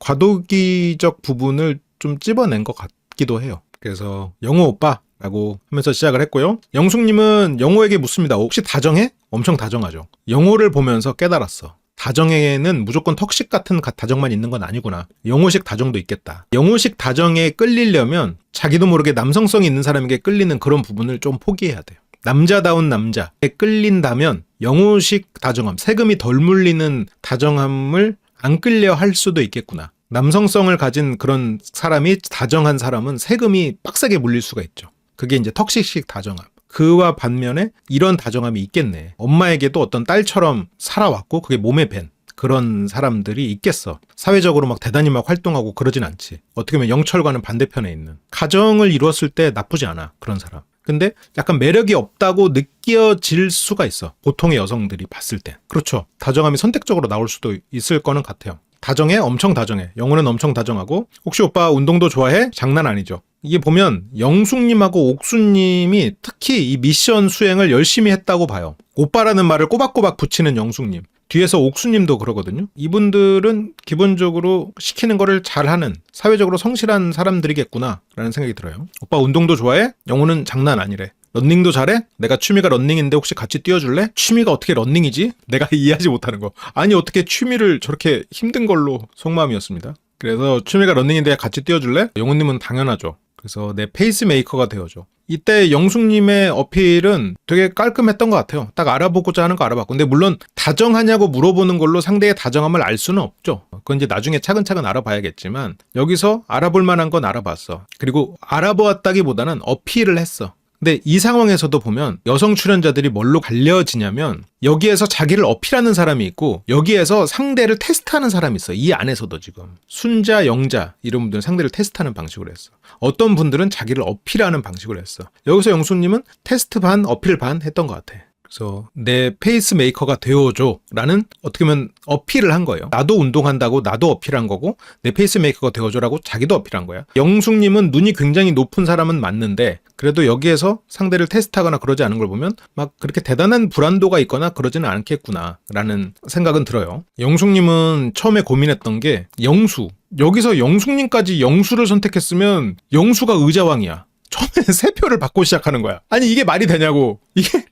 과도기적 부분을 좀 찝어낸 것 같기도 해요. 그래서 영호 오빠라고 하면서 시작을 했고요. 영숙님은 영호에게 묻습니다. 혹시 다정해? 엄청 다정하죠. 영호를 보면서 깨달았어. 다정에는 무조건 턱식 같은 다정만 있는 건 아니구나. 영호식 다정도 있겠다. 영호식 다정에 끌리려면 자기도 모르게 남성성이 있는 사람에게 끌리는 그런 부분을 좀 포기해야 돼요. 남자다운 남자에 끌린다면 영호식 다정함, 세금이 덜 물리는 다정함을 안 끌려 할 수도 있겠구나. 남성성을 가진 그런 사람이 다정한 사람은 세금이 빡세게 물릴 수가 있죠. 그게 이제 턱식식 다정함. 그와 반면에 이런 다정함이 있겠네. 엄마에게도 어떤 딸처럼 살아왔고 그게 몸에 밴 그런 사람들이 있겠어. 사회적으로 막 대단히 막 활동하고 그러진 않지. 어떻게 보면 영철과는 반대편에 있는. 가정을 이루었을 때 나쁘지 않아. 그런 사람. 근데 약간 매력이 없다고 느껴질 수가 있어. 보통의 여성들이 봤을 때. 그렇죠. 다정함이 선택적으로 나올 수도 있을 거는 같아요. 다정해? 엄청 다정해. 영호는 엄청 다정하고 혹시 오빠 운동도 좋아해? 장난 아니죠. 이게 보면 영숙님하고 옥수님이 특히 이 미션 수행을 열심히 했다고 봐요. 오빠라는 말을 꼬박꼬박 붙이는 영숙님. 뒤에서 옥수님도 그러거든요. 이분들은 기본적으로 시키는 거를 잘하는 사회적으로 성실한 사람들이겠구나 라는 생각이 들어요. 오빠 운동도 좋아해? 영호는 장난 아니래. 런닝도 잘해? 내가 취미가 런닝인데 혹시 같이 뛰어줄래? 취미가 어떻게 런닝이지? 내가 이해하지 못하는 거. 아니 어떻게 취미를 저렇게 힘든 걸로 속마음이었습니다. 그래서 취미가 런닝인데 같이 뛰어줄래? 영호님은 당연하죠. 그래서 내 페이스메이커가 되어줘. 이때 영숙님의 어필은 되게 깔끔했던 것 같아요. 딱 알아보고자 하는 거 알아봤고. 근데 물론 다정하냐고 물어보는 걸로 상대의 다정함을 알 수는 없죠. 그건 이제 나중에 차근차근 알아봐야겠지만 여기서 알아볼 만한 건 알아봤어. 그리고 알아보았다기보다는 어필을 했어. 근데 이 상황에서도 보면 여성 출연자들이 뭘로 갈려지냐면 여기에서 자기를 어필하는 사람이 있고 여기에서 상대를 테스트하는 사람이 있어. 이 안에서도 지금 순자, 영자 이런 분들은 상대를 테스트하는 방식으로 했어. 어떤 분들은 자기를 어필하는 방식으로 했어. 여기서 영수님은 테스트 반, 어필 반 했던 것 같아. 그래서 내 페이스메이커가 되어줘 라는 어떻게 보면 어필을 한 거예요. 나도 운동한다고 나도 어필한 거고 내 페이스메이커가 되어줘라고 자기도 어필한 거야. 영숙님은 눈이 굉장히 높은 사람은 맞는데 그래도 여기에서 상대를 테스트하거나 그러지 않은 걸 보면 막 그렇게 대단한 불안도가 있거나 그러지는 않겠구나 라는 생각은 들어요. 영숙님은 처음에 고민했던 게 영수. 여기서 영숙님까지 영수를 선택했으면 영수가 의자왕이야. 처음에 세 표를 받고 시작하는 거야. 아니 이게 말이 되냐고.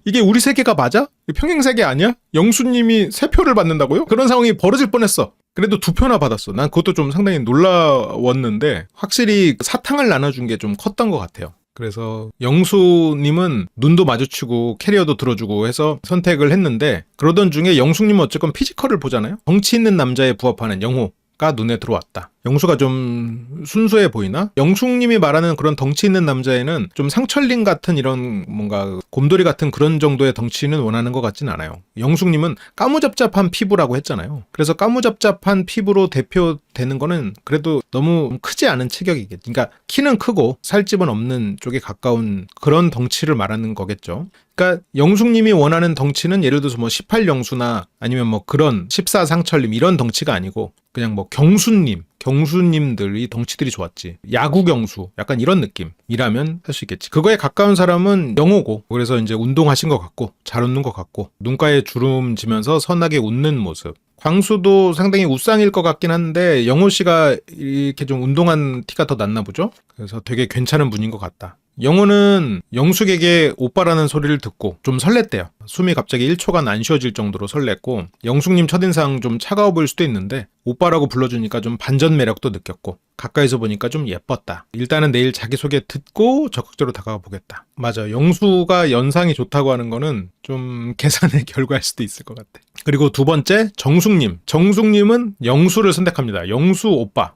이게 우리 세계가 맞아? 평행 세계 아니야? 영수님이 세 표를 받는다고요? 그런 상황이 벌어질 뻔했어. 그래도 2표나 받았어. 난 그것도 좀 상당히 놀라웠는데 확실히 사탕을 나눠준 게 좀 컸던 것 같아요. 그래서 영수님은 눈도 마주치고 캐리어도 들어주고 해서 선택을 했는데 그러던 중에 영숙님은 어쨌건 피지컬을 보잖아요. 덩치 있는 남자에 부합하는 영호가 눈에 들어왔다. 영수가 좀 순수해 보이나? 영숙님이 말하는 그런 덩치 있는 남자애는 좀 상철님 같은 이런 뭔가 곰돌이 같은 그런 정도의 덩치는 원하는 것 같진 않아요. 영숙님은 까무잡잡한 피부라고 했잖아요. 그래서 까무잡잡한 피부로 대표되는 거는 그래도 너무 크지 않은 체격이겠죠. 그러니까 키는 크고 살집은 없는 쪽에 가까운 그런 덩치를 말하는 거겠죠. 그러니까 영숙님이 원하는 덩치는 예를 들어서 뭐 18영수나 아니면 뭐 그런 14상철님 이런 덩치가 아니고 그냥 뭐 경수님들이 덩치들이 좋았지. 야구 경수 약간 이런 느낌이라면 할 수 있겠지. 그거에 가까운 사람은 영호고 그래서 이제 운동하신 것 같고 잘 웃는 것 같고 눈가에 주름 지면서 선하게 웃는 모습. 광수도 상당히 웃상일 것 같긴 한데 영호 씨가 이렇게 좀 운동한 티가 더 났나 보죠. 그래서 되게 괜찮은 분인 것 같다. 영호는 영숙에게 오빠라는 소리를 듣고 좀 설렜대요. 숨이 갑자기 1초간 안 쉬어질 정도로 설렜고 영숙님 첫인상 좀 차가워 보일 수도 있는데 오빠라고 불러주니까 좀 반전 매력도 느꼈고 가까이서 보니까 좀 예뻤다. 일단은 내일 자기소개 듣고 적극적으로 다가가 보겠다. 맞아. 영수가 연상이 좋다고 하는 거는 좀 계산의 결과일 수도 있을 것 같아. 그리고 두 번째 정숙님. 정숙님은 영수를 선택합니다. 영수 오빠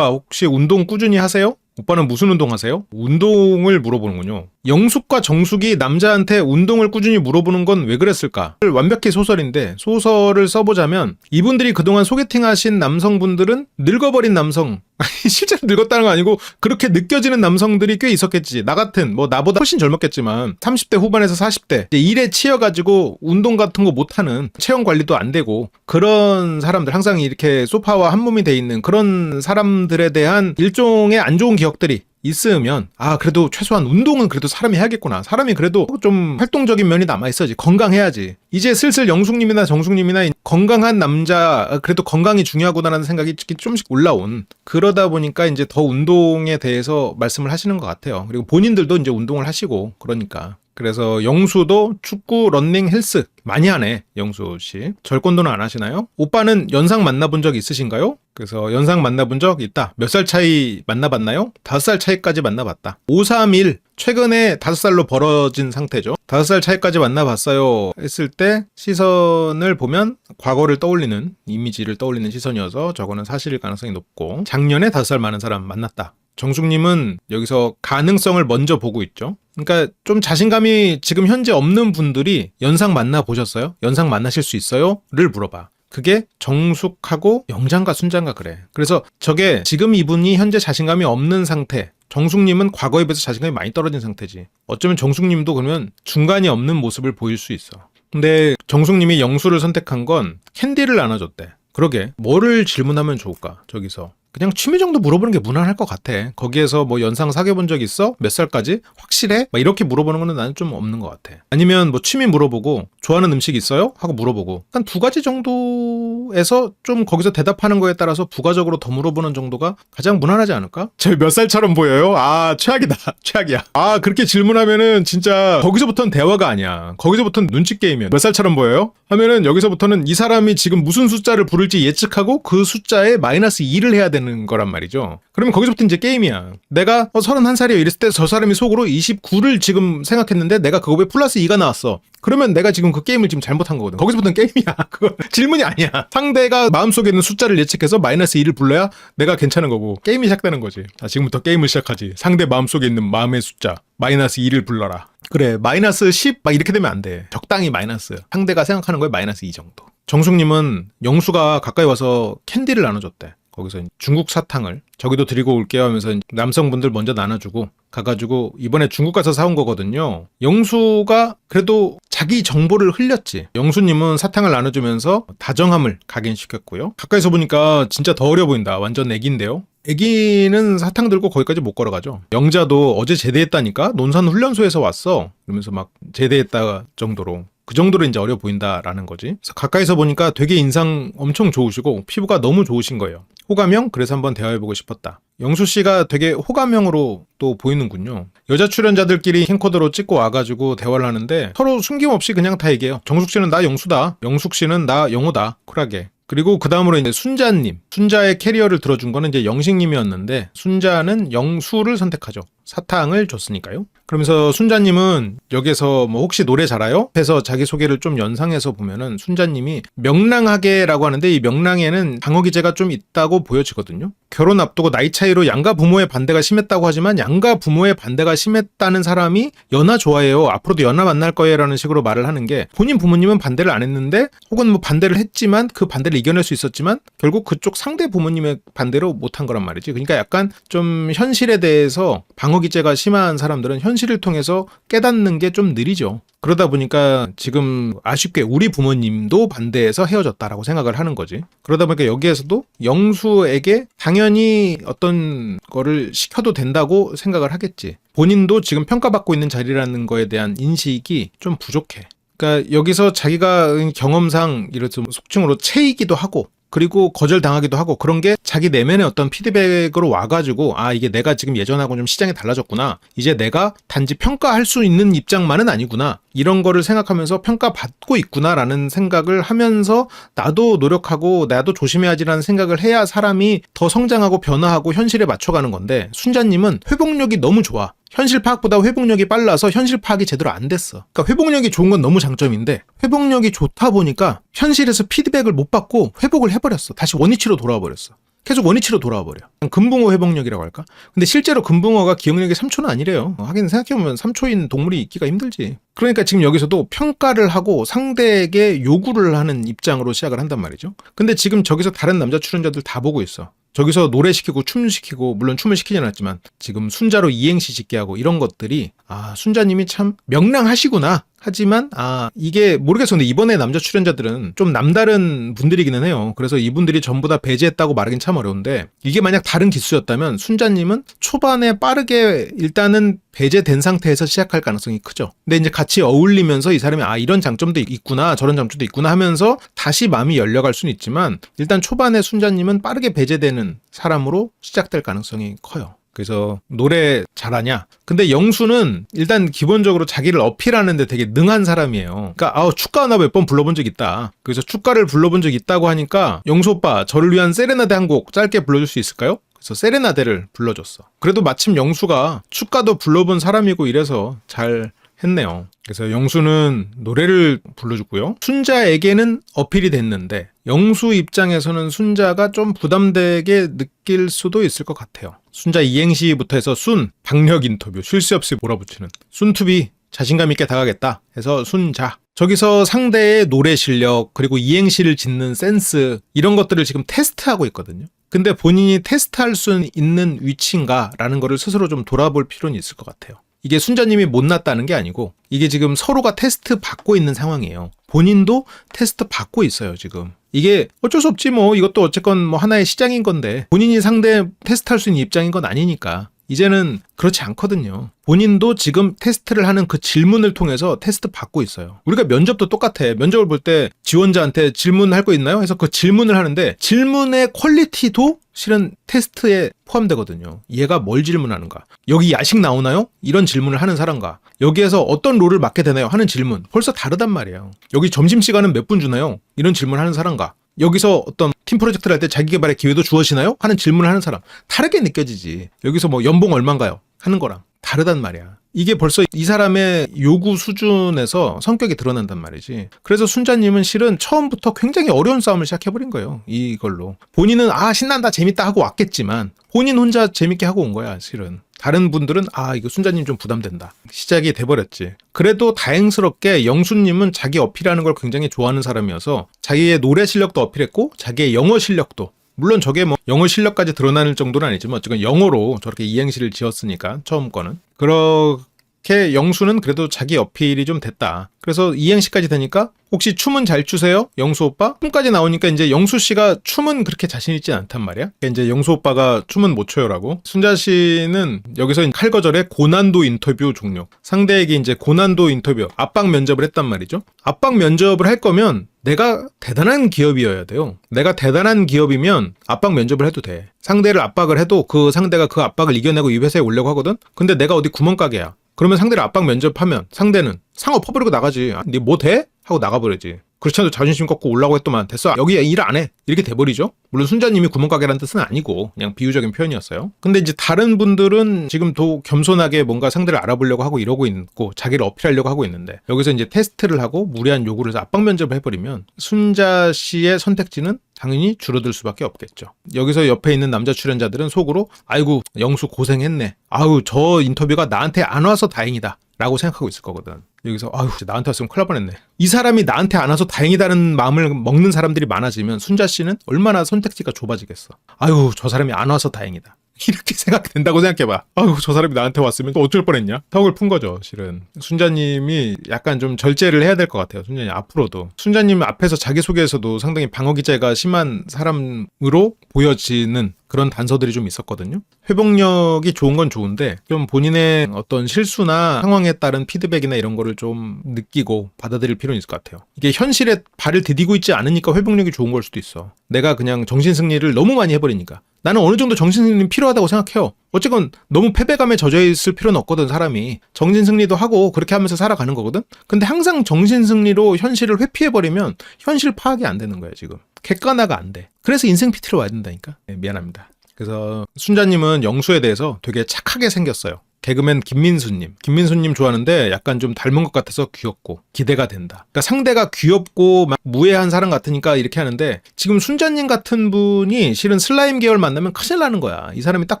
혹시 운동 꾸준히 하세요? 오빠는 무슨 운동 하세요? 운동을 물어보는군요. 영숙과 정숙이 남자한테 운동을 꾸준히 물어보는 건 왜 그랬을까? 완벽히 소설인데 소설을 써보자면 이분들이 그동안 소개팅하신 남성분들은 늙어버린 남성 실제로 늙었다는 건 아니고 그렇게 느껴지는 남성들이 꽤 있었겠지. 나 같은 뭐 나보다 훨씬 젊었겠지만 30대 후반에서 40대 일에 치여가지고 운동 같은 거 못하는 체형 관리도 안 되고 그런 사람들 항상 이렇게 소파와 한 몸이 돼 있는 그런 사람들에 대한 일종의 안 좋은 기억들이 있으면 그래도 최소한 운동은 그래도 사람이 해야겠구나. 사람이 그래도 좀 활동적인 면이 남아있어야지. 건강해야지. 이제 슬슬 영숙님이나 정숙님이나 건강한 남자 그래도 건강이 중요하구나라는 생각이 좀씩 올라온 그러다 보니까 이제 더 운동에 대해서 말씀을 하시는 것 같아요. 그리고 본인들도 이제 운동을 하시고 그러니까 그래서 영수도 축구, 런닝, 헬스 많이 하네. 영수씨. 절권도는 안 하시나요? 오빠는 연상 만나본 적 있으신가요? 그래서 연상 만나본 적 있다. 몇 살 차이 만나봤나요? 5살 차이까지 만나봤다. 531 최근에 5살로 벌어진 상태죠. 5살 차이까지 만나봤어요 했을 때 시선을 보면 과거를 떠올리는 이미지를 떠올리는 시선이어서 저거는 사실일 가능성이 높고 작년에 5살 많은 사람 만났다. 정숙님은 여기서 가능성을 먼저 보고 있죠. 그러니까 좀 자신감이 지금 현재 없는 분들이 연상 만나보셨어요? 연상 만나실 수 있어요? 를 물어봐. 그게 정숙하고 영장과 순장과 그래. 그래서 저게 지금 이분이 현재 자신감이 없는 상태. 정숙님은 과거에 비해서 자신감이 많이 떨어진 상태지. 어쩌면 정숙님도 그러면 중간이 없는 모습을 보일 수 있어. 근데 정숙님이 영수를 선택한 건 캔디를 나눠줬대. 그러게 뭐를 질문하면 좋을까 저기서. 그냥 취미 정도 물어보는 게 무난할 것 같아. 거기에서 뭐 연상 사귀어본 적 있어? 몇 살까지? 확실해? 막 이렇게 물어보는 거는 나는 좀 없는 것 같아. 아니면 뭐 취미 물어보고 좋아하는 음식 있어요? 하고 물어보고 한 2가지 정도에서 좀 거기서 대답하는 거에 따라서 부가적으로 더 물어보는 정도가 가장 무난하지 않을까? 저 몇 살처럼 보여요? 최악이다. 최악이야. 그렇게 질문하면은 진짜 거기서부터는 대화가 아니야. 거기서부터는 눈치 게임이야. 몇 살처럼 보여요? 하면은 여기서부터는 이 사람이 지금 무슨 숫자를 부를지 예측하고 그 숫자에 마이너스 2를 해야 되는 거란 말이죠. 그러면 거기서부터 이제 게임이야. 내가 31살이에요 이랬을 때 저 사람이 속으로 29를 지금 생각했는데 내가 그거에 플러스 2가 나왔어. 그러면 내가 지금 그 게임을 지금 잘못한 거거든. 거기서부터는 게임이야. 그거 질문이 아니야. 상대가 마음속에 있는 숫자를 예측해서 마이너스 2를 불러야 내가 괜찮은 거고 게임이 시작되는 거지. 지금부터 게임을 시작하지. 상대 마음속에 있는 마음의 숫자 마이너스 2를 불러라. 그래 마이너스 10 막 이렇게 되면 안 돼. 적당히 마이너스. 상대가 생각하는 거에 마이너스 2 정도. 정숙님은 영수가 가까이 와서 캔디를 나눠줬대. 거기서 중국 사탕을 저기도 드리고 올게요 하면서 남성분들 먼저 나눠주고 가가지고 이번에 중국 가서 사온 거거든요. 영수가 그래도 자기 정보를 흘렸지. 영수님은 사탕을 나눠주면서 다정함을 각인시켰고요. 가까이서 보니까 진짜 더 어려 보인다. 완전 애기인데요. 애기는 사탕 들고 거기까지 못 걸어가죠. 영자도 어제 제대했다니까? 논산훈련소에서 왔어. 그러면서 막 제대했다 정도로. 그 정도로 이제 어려 보인다라는 거지. 그래서 가까이서 보니까 되게 인상 엄청 좋으시고 피부가 너무 좋으신 거예요. 호감형? 그래서 한번 대화해보고 싶었다. 영수 씨가 되게 호감형으로 또 보이는군요. 여자 출연자들끼리 캠코더로 찍고 와가지고 대화를 하는데 서로 숨김없이 그냥 다 얘기해요. 정숙 씨는 나 영수다. 영숙 씨는 나 영호다. 쿨하게. 그리고 그 다음으로 이제 순자님. 순자의 캐리어를 들어준 거는 이제 영식님이었는데 순자는 영수를 선택하죠. 사탕을 줬으니까요. 그러면서 순자님은 여기서 뭐 혹시 노래 잘해요? 해서 자기소개를 좀 연상해서 보면은 순자님이 명랑하게라고 하는데 이 명랑에는 방어 기제가 좀 있다고 보여지거든요. 결혼 앞두고 나이 차이로 양가 부모의 반대가 심했다고 하지만 양가 부모의 반대가 심했다는 사람이 연하 좋아해요. 앞으로도 연하 만날 거예요 라는 식으로 말을 하는 게 본인 부모님은 반대를 안 했는데 혹은 뭐 반대를 했지만 그 반대를 이겨낼 수 있었지만 결국 그쪽 상대 부모님의 반대로 못한 거란 말이지. 그러니까 약간 좀 현실에 대해서 방어 기제가 심한 사람들은 현실을 통해서 깨닫는 게 좀 느리죠. 그러다 보니까 지금 아쉽게 우리 부모님도 반대해서 헤어졌다라고 생각을 하는 거지. 그러다 보니까 여기에서도 영수에게 당연히 어떤 거를 시켜도 된다고 생각을 하겠지. 본인도 지금 평가받고 있는 자리라는 거에 대한 인식이 좀 부족해. 그러니까 여기서 자기가 경험상 이렇게 속칭으로 체이기도 하고 그리고 거절당하기도 하고 그런 게 자기 내면의 어떤 피드백으로 와가지고 아 이게 내가 지금 예전하고 좀 시장이 달라졌구나. 이제 내가 단지 평가할 수 있는 입장만은 아니구나. 이런 거를 생각하면서 평가받고 있구나라는 생각을 하면서 나도 노력하고 나도 조심해야지라는 생각을 해야 사람이 더 성장하고 변화하고 현실에 맞춰가는 건데 순자님은 회복력이 너무 좋아. 현실 파악보다 회복력이 빨라서 현실 파악이 제대로 안 됐어. 그러니까 회복력이 좋은 건 너무 장점인데 회복력이 좋다 보니까 현실에서 피드백을 못 받고 회복을 해버렸어. 다시 원위치로 돌아와 버렸어. 계속 원위치로 돌아와 버려. 금붕어 회복력이라고 할까? 근데 실제로 금붕어가 기억력이 3초는 아니래요. 하긴 생각해보면 3초인 동물이 있기가 힘들지. 그러니까 지금 여기서도 평가를 하고 상대에게 요구를 하는 입장으로 시작을 한단 말이죠. 근데 지금 저기서 다른 남자 출연자들 다 보고 있어. 저기서 노래 시키고 춤 시키고 물론 춤을 시키진 않았지만 지금 순자로 이행시 짓게 하고 이런 것들이 아 순자님이 참 명랑하시구나. 하지만 이게 모르겠어. 근데 이번에 남자 출연자들은 좀 남다른 분들이기는 해요. 그래서 이분들이 전부 다 배제했다고 말하긴 참 어려운데 이게 만약 다른 기수였다면 순자님은 초반에 빠르게 일단은 배제된 상태에서 시작할 가능성이 크죠. 근데 이제 같이 어울리면서 이 사람이 이런 장점도 있구나 저런 장점도 있구나 하면서 다시 마음이 열려갈 수는 있지만 일단 초반에 순자님은 빠르게 배제되는 사람으로 시작될 가능성이 커요. 그래서 노래 잘하냐? 근데 영수는 일단 기본적으로 자기를 어필하는데 되게 능한 사람이에요. 그러니까 축가 나 몇 번 불러본 적 있다. 그래서 축가를 불러본 적 있다고 하니까 영수 오빠 저를 위한 세레나데 한 곡 짧게 불러줄 수 있을까요? 그래서 세레나데를 불러줬어. 그래도 마침 영수가 축가도 불러본 사람이고 이래서 잘 했네요. 그래서 영수는 노래를 불러주고요. 순자에게는 어필이 됐는데 영수 입장에서는 순자가 좀 부담되게 느낄 수도 있을 것 같아요. 순자 이행시부터 해서 박력 인터뷰, 쉴 새 없이 몰아붙이는 순투비 자신감 있게 다가겠다 해서 순자. 저기서 상대의 노래 실력 그리고 이행시를 짓는 센스 이런 것들을 지금 테스트하고 있거든요. 근데 본인이 테스트할 수 있는 위치인가 라는 거를 스스로 좀 돌아볼 필요는 있을 것 같아요. 이게 순자님이 못났다는 게 아니고 이게 지금 서로가 테스트 받고 있는 상황이에요. 본인도 테스트 받고 있어요 지금. 이게 어쩔 수 없지 뭐 이것도 어쨌건 뭐 하나의 시장인 건데 본인이 상대 테스트할 수 있는 입장인 건 아니니까 이제는 그렇지 않거든요. 본인도 지금 테스트를 하는 그 질문을 통해서 테스트 받고 있어요. 우리가 면접도 똑같아. 면접을 볼 때 지원자한테 질문할 거 있나요? 해서 그 질문을 하는데 질문의 퀄리티도 실은 테스트에 포함되거든요. 얘가 뭘 질문하는가? 여기 야식 나오나요? 이런 질문을 하는 사람과 여기에서 어떤 롤을 맡게 되나요? 하는 질문 벌써 다르단 말이에요. 여기 점심시간은 몇 분 주나요? 이런 질문을 하는 사람과 여기서 어떤 팀 프로젝트를 할 때 자기 개발의 기회도 주어지나요? 하는 질문을 하는 사람 다르게 느껴지지. 여기서 뭐 연봉 얼마인가요? 하는 거랑 다르단 말이야. 이게 벌써 이 사람의 요구 수준에서 성격이 드러난단 말이지. 그래서 순자님은 실은 처음부터 굉장히 어려운 싸움을 시작해버린 거예요. 이걸로. 본인은 신난다 재밌다 하고 왔겠지만 본인 혼자 재밌게 하고 온 거야 실은. 다른 분들은 이거 순자님 좀 부담된다. 시작이 돼버렸지. 그래도 다행스럽게 영수님은 자기 어필하는 걸 굉장히 좋아하는 사람이어서 자기의 노래 실력도 어필했고 자기의 영어 실력도 물론 저게 뭐 영어 실력까지 드러나는 정도는 아니지만 어쨌든 영어로 저렇게 이행시를 지었으니까 처음 거는 그렇게 영수는 그래도 자기 어필이 좀 됐다. 그래서 이행시까지 되니까 혹시 춤은 잘 추세요? 영수 오빠? 춤까지 나오니까 이제 영수 씨가 춤은 그렇게 자신 있지 않단 말이야. 그러니까 이제 영수 오빠가 춤은 못 춰요라고. 순자 씨는 여기서 칼거절의 고난도 인터뷰 종료. 상대에게 이제 고난도 인터뷰, 압박 면접을 했단 말이죠. 압박 면접을 할 거면 내가 대단한 기업이어야 돼요. 내가 대단한 기업이면 압박 면접을 해도 돼. 상대를 압박을 해도 그 상대가 그 압박을 이겨내고 이 회사에 오려고 하거든? 근데 내가 어디 구멍가게야. 그러면 상대를 압박 면접하면 상대는 상업 퍼버리고 나가지. 니 뭐 돼? 하고 나가버리지. 그렇지 않아도 자존심 꺾고 올라고 했더만 됐어 여기 일 안 해 이렇게 돼버리죠. 물론 순자님이 구멍가게라는 뜻은 아니고 그냥 비유적인 표현이었어요. 근데 이제 다른 분들은 지금 더 겸손하게 뭔가 상대를 알아보려고 하고 이러고 있고 자기를 어필하려고 하고 있는데 여기서 이제 테스트를 하고 무리한 요구를 해서 압박 면접을 해버리면 순자 씨의 선택지는 당연히 줄어들 수밖에 없겠죠. 여기서 옆에 있는 남자 출연자들은 속으로 아이고 영수 고생했네. 아우 저 인터뷰가 나한테 안 와서 다행이다 라고 생각하고 있을 거거든. 여기서 아유 나한테 왔으면 큰일 날 뻔했네. 이 사람이 나한테 안 와서 다행이다는 마음을 먹는 사람들이 많아지면 순자 씨는 얼마나 선택지가 좁아지겠어. 아유 저 사람이 안 와서 다행이다. 이렇게 생각된다고 생각해봐. 아유 저 사람이 나한테 왔으면 또 어쩔 뻔했냐. 턱을 푼 거죠 실은. 순자님이 약간 좀 절제를 해야 될 것 같아요. 순자님 앞으로도. 순자님 앞에서 자기소개에서도 상당히 방어기제가 심한 사람으로 보여지는 그런 단서들이 좀 있었거든요. 회복력이 좋은 건 좋은데 좀 본인의 어떤 실수나 상황에 따른 피드백이나 이런 거를 좀 느끼고 받아들일 필요는 있을 것 같아요. 이게 현실에 발을 디디고 있지 않으니까 회복력이 좋은 걸 수도 있어. 내가 그냥 정신승리를 너무 많이 해버리니까. 나는 어느 정도 정신승리는 필요하다고 생각해요. 어쨌건 너무 패배감에 젖어 있을 필요는 없거든 사람이. 정신승리도 하고 그렇게 하면서 살아가는 거거든. 근데 항상 정신승리로 현실을 회피해버리면 현실 파악이 안 되는 거야 지금. 객관화가 안 돼. 그래서 인생 PT로 와야 된다니까. 네, 미안합니다. 그래서 순자님은 영수에 대해서 되게 착하게 생겼어요. 개그맨 김민수님. 김민수님 좋아하는데 약간 좀 닮은 것 같아서 귀엽고 기대가 된다. 그러니까 상대가 귀엽고 막 무해한 사람 같으니까 이렇게 하는데 지금 순자님 같은 분이 실은 슬라임 계열 만나면 큰일 나는 거야. 이 사람이 딱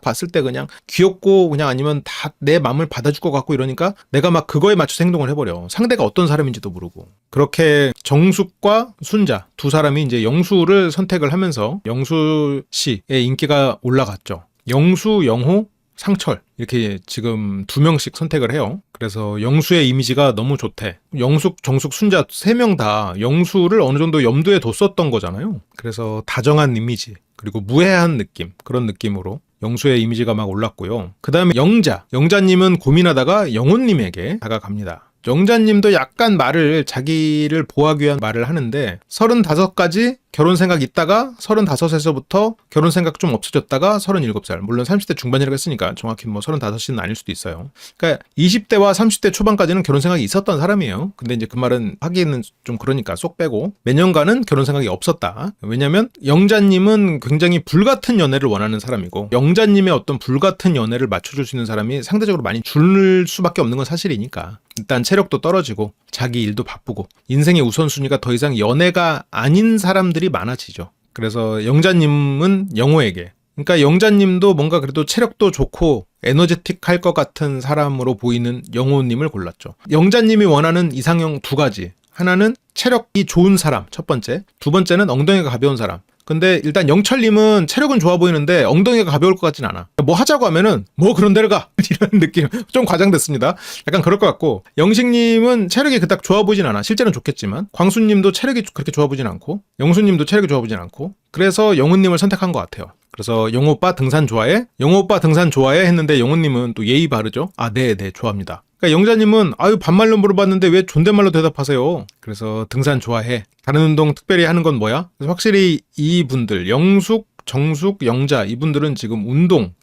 봤을 때 그냥 귀엽고 그냥 아니면 다 내 마음을 받아줄 것 같고 이러니까 내가 막 그거에 맞춰서 행동을 해버려. 상대가 어떤 사람인지도 모르고. 그렇게 정숙과 순자 두 사람이 이제 영수를 선택을 하면서 영수 씨의 인기가 올라갔죠. 영수, 영호, 상철 이렇게 지금 2명씩 선택을 해요. 그래서 영수의 이미지가 너무 좋대. 영숙, 정숙, 순자 3명 다 영수를 어느 정도 염두에 뒀었던 거잖아요. 그래서 다정한 이미지 그리고 무해한 느낌 그런 느낌으로 영수의 이미지가 막 올랐고요. 그 다음에 영자님은 고민하다가 영호님에게 다가갑니다. 영자님도 약간 자기를 보호하기 위한 말을 하는데 35까지 결혼 생각 있다가 35에서부터 결혼 생각 좀 없어졌다가 37살. 물론 30대 중반이라고 했으니까 정확히 뭐 35은 아닐 수도 있어요. 그러니까 20대와 30대 초반까지는 결혼 생각이 있었던 사람이에요. 근데 이제 그 말은 하기는 좀 그러니까 쏙 빼고 몇 년간은 결혼 생각이 없었다. 왜냐면 영자님은 굉장히 불같은 연애를 원하는 사람이고 영자님의 어떤 불같은 연애를 맞춰줄 수 있는 사람이 상대적으로 많이 줄 수밖에 없는 건 사실이니까. 일단 체력도 떨어지고 자기 일도 바쁘고 인생의 우선순위가 더 이상 연애가 아닌 사람들이 많아지죠. 그래서 영자님은 영호에게 그러니까 영자님도 뭔가 그래도 체력도 좋고 에너제틱할 것 같은 사람으로 보이는 영호님을 골랐죠. 영자님이 원하는 이상형 2가지. 하나는 체력이 좋은 사람 첫 번째. 두 번째는 엉덩이가 가벼운 사람. 근데 일단 영철님은 체력은 좋아 보이는데 엉덩이가 가벼울 것 같진 않아. 뭐 하자고 하면은 뭐 그런 데를 가 이런 느낌 좀 과장됐습니다. 약간 그럴 것 같고 영식님은 체력이 그닥 좋아 보이진 않아. 실제는 좋겠지만 광수님도 체력이 그렇게 좋아 보이진 않고 영수님도 체력이 좋아 보이진 않고 그래서 영훈님을 선택한 것 같아요. 그래서 영호오빠 등산 좋아해? 영호오빠 등산 좋아해? 했는데 영훈님은 또 예의 바르죠. 아 네 좋아합니다. 그러니까 영자님은 아유 반말로 물어봤는데 왜 존댓말로 대답하세요? 그래서 등산 좋아해. 다른 운동 특별히 하는 건 뭐야? 그래서 확실히 이분들 영숙, 정숙, 영자 이분들은 지금